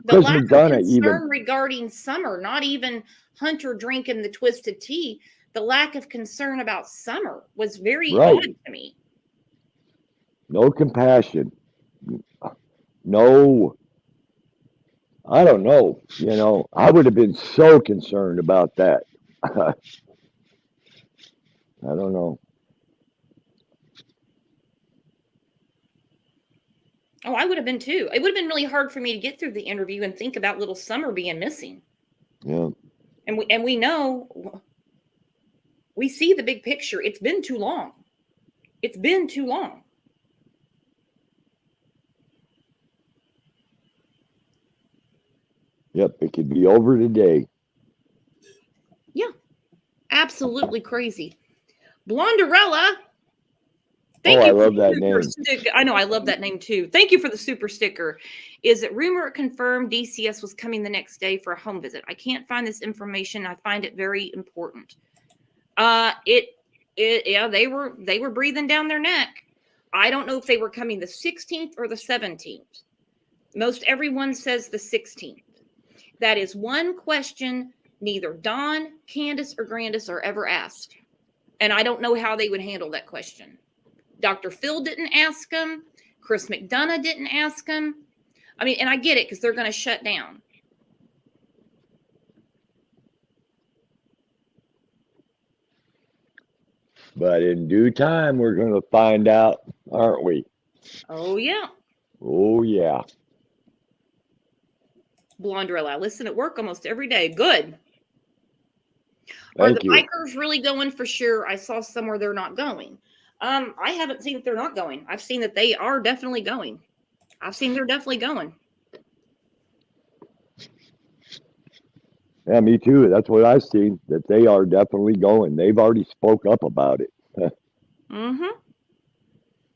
The Chris lack of McDonough even, concern regarding Summer, not even Hunter drinking the twisted tea, the lack of concern about Summer was very right, odd to me. no compassion, no, I don't know. I would have been so concerned about that. I don't know. Oh, I would have been too. It would have been really hard for me to get through the interview and think about little Summer being missing. Yeah. And we know, we see the big picture. It's been too long. It's been too long. Yep, it could be over today. Yeah, absolutely crazy. Blonderella. Thank you I love for that the name. super sticker. I know, I love that name too. Thank you for the super sticker. Is it rumor or confirmed DCS was coming the next day for a home visit? I can't find this information. I find it very important. Yeah, they were breathing down their neck. I don't know if they were coming the 16th or the 17th. Most everyone says the 16th. That is one question neither Dawn, Candace, or Grandis are ever asked. And I don't know how they would handle that question. Dr. Phil didn't ask them. Chris McDonough didn't ask them. I mean, and I get it because they're going to shut down. But in due time, we're going to find out, aren't we? Oh, yeah. Oh, yeah. Blonderella, I listen at work almost every day. Good. Are the Thank you. bikers really going for sure? I saw somewhere they're not going. I haven't seen that they're not going. I've seen that they are definitely going. I've seen they're definitely going. Yeah, me too. That's what I've seen, that they are definitely going. They've already spoke up about it. Mm-hmm.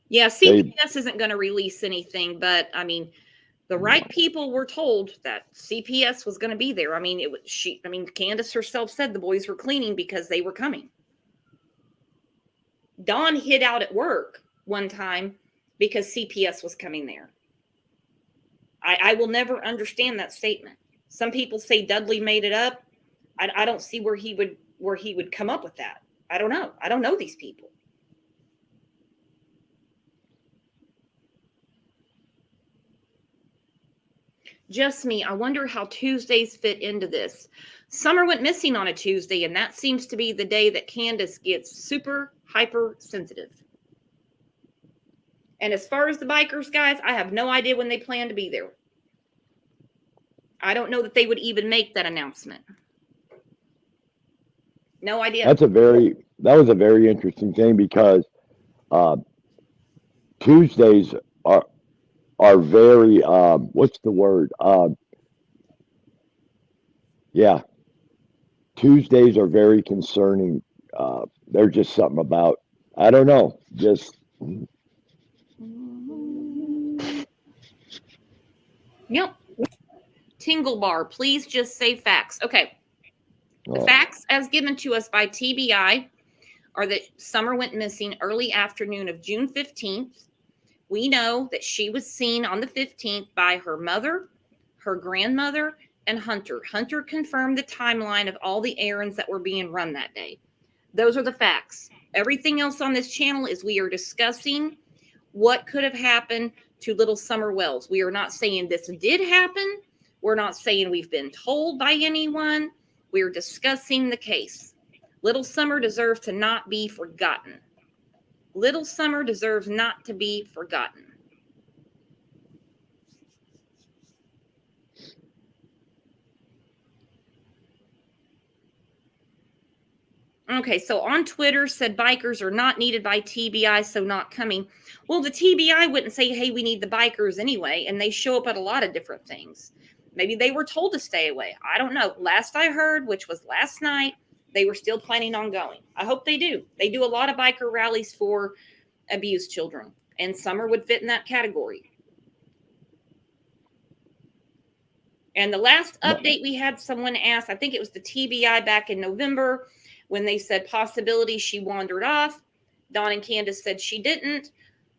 Yeah, CPS isn't going to release anything, but I mean, the right people were told that CPS was going to be there. I mean, Candace herself said the boys were cleaning because they were coming. Dawn hid out at work one time because CPS was coming there. I will never understand that statement. Some people say Dudley made it up. I don't see where he would come up with that. I don't know. I don't know these people. Just me. I wonder how Tuesdays fit into this. Summer went missing on a Tuesday, and that seems to be the day that Candace gets super hypersensitive. And as far as the bikers, guys, I have no idea when they plan to be there. I don't know that they would even make that announcement. No idea. That was a very interesting thing because Tuesdays are very what's the word? Yeah. Tuesdays are very concerning. There's just something about, I don't know, just. Yep. Tingle bar, please just say facts. Okay. The facts as given to us by TBI are that Summer went missing early afternoon of June 15th. We know that she was seen on the 15th by her mother, her grandmother, and Hunter. Hunter confirmed the timeline of all the errands that were being run that day. Those are the facts. Everything else on this channel is we are discussing what could have happened to little Summer Wells. We are not saying this did happen. We're not saying we've been told by anyone. We're discussing the case. Little Summer deserves to not be forgotten. Little Summer deserves not to be forgotten. Okay, so on Twitter said bikers are not needed by TBI, so not coming. Well, the TBI wouldn't say, hey, we need the bikers anyway, and they show up at a lot of different things. Maybe they were told to stay away. I don't know. Last I heard, which was last night, they were still planning on going. I hope they do. They do a lot of biker rallies for abused children, and Summer would fit in that category. And the last update we had, someone asked, I think it was the TBI back in November, when they said possibility she wandered off. Dawn and Candace said she didn't.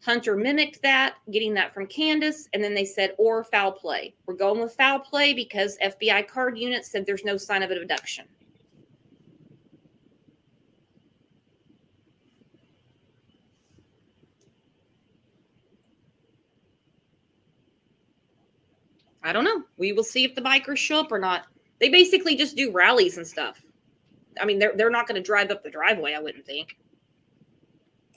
Hunter mimicked that, getting that from Candace. And then they said, or foul play. We're going with foul play because FBI card unit said there's no sign of an abduction. I don't know. We will see if the bikers show up or not. They basically just do rallies and stuff. I mean, they're not going to drive up the driveway, I wouldn't think.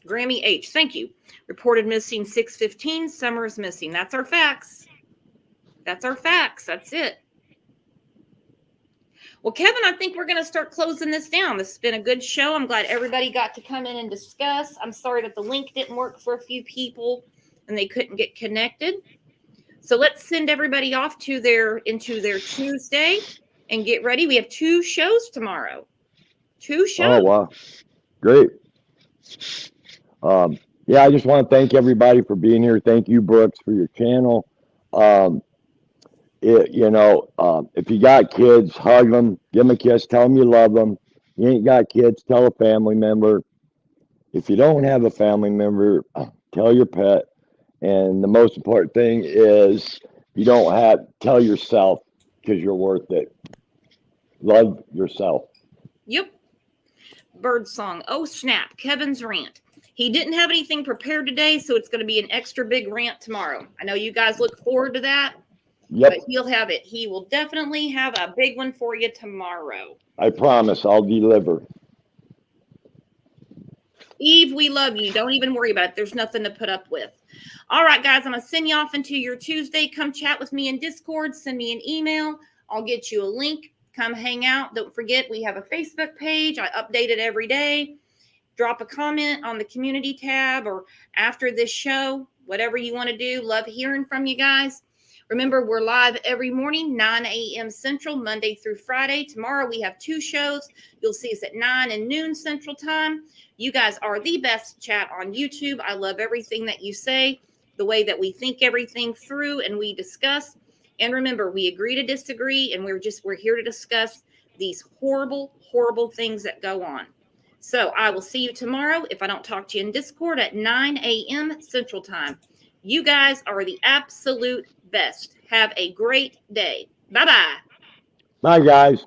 Grammy H, thank you. Reported missing 6:15. Summer is missing. That's our facts. That's our facts. That's it. Well, Kevin, I think we're going to start closing this down. This has been a good show. I'm glad everybody got to come in and discuss. I'm sorry that the link didn't work for a few people and they couldn't get connected. So let's send everybody off into their Tuesday and get ready. We have 2 shows tomorrow. 2 shows. Oh, wow. Great. Yeah, I just want to thank everybody for being here. Thank you, Brooks, for your channel. If you got kids, hug them, give them a kiss, tell them you love them. You ain't got kids, tell a family member. If you don't have a family member, tell your pet. And the most important thing is tell yourself because you're worth it. Love yourself. Yep. Bird song. Oh, snap. Kevin's rant. He didn't have anything prepared today, so it's going to be an extra big rant tomorrow. I know you guys look forward to that. Yep. But he'll have it. He will definitely have a big one for you tomorrow. I promise I'll deliver. Eve, we love you. Don't even worry about it. There's nothing to put up with. All right, guys, I'm going to send you off into your Tuesday. Come chat with me in Discord. Send me an email. I'll get you a link. Come hang out. Don't forget, we have a Facebook page. I update it every day. Drop a comment on the community tab or after this show, whatever you want to do. Love hearing from you guys. Remember, we're live every morning, 9 a.m. Central, Monday through Friday. Tomorrow we have 2 shows. You'll see us at 9 and noon Central Time. You guys are the best chat on YouTube. I love everything that you say, the way that we think everything through and we discuss. And remember, we agree to disagree, and we're here to discuss these horrible, horrible things that go on. So I will see you tomorrow if I don't talk to you in Discord at 9 a.m. Central Time. You guys are the absolute best. Have a great day. Bye-bye. Bye, guys.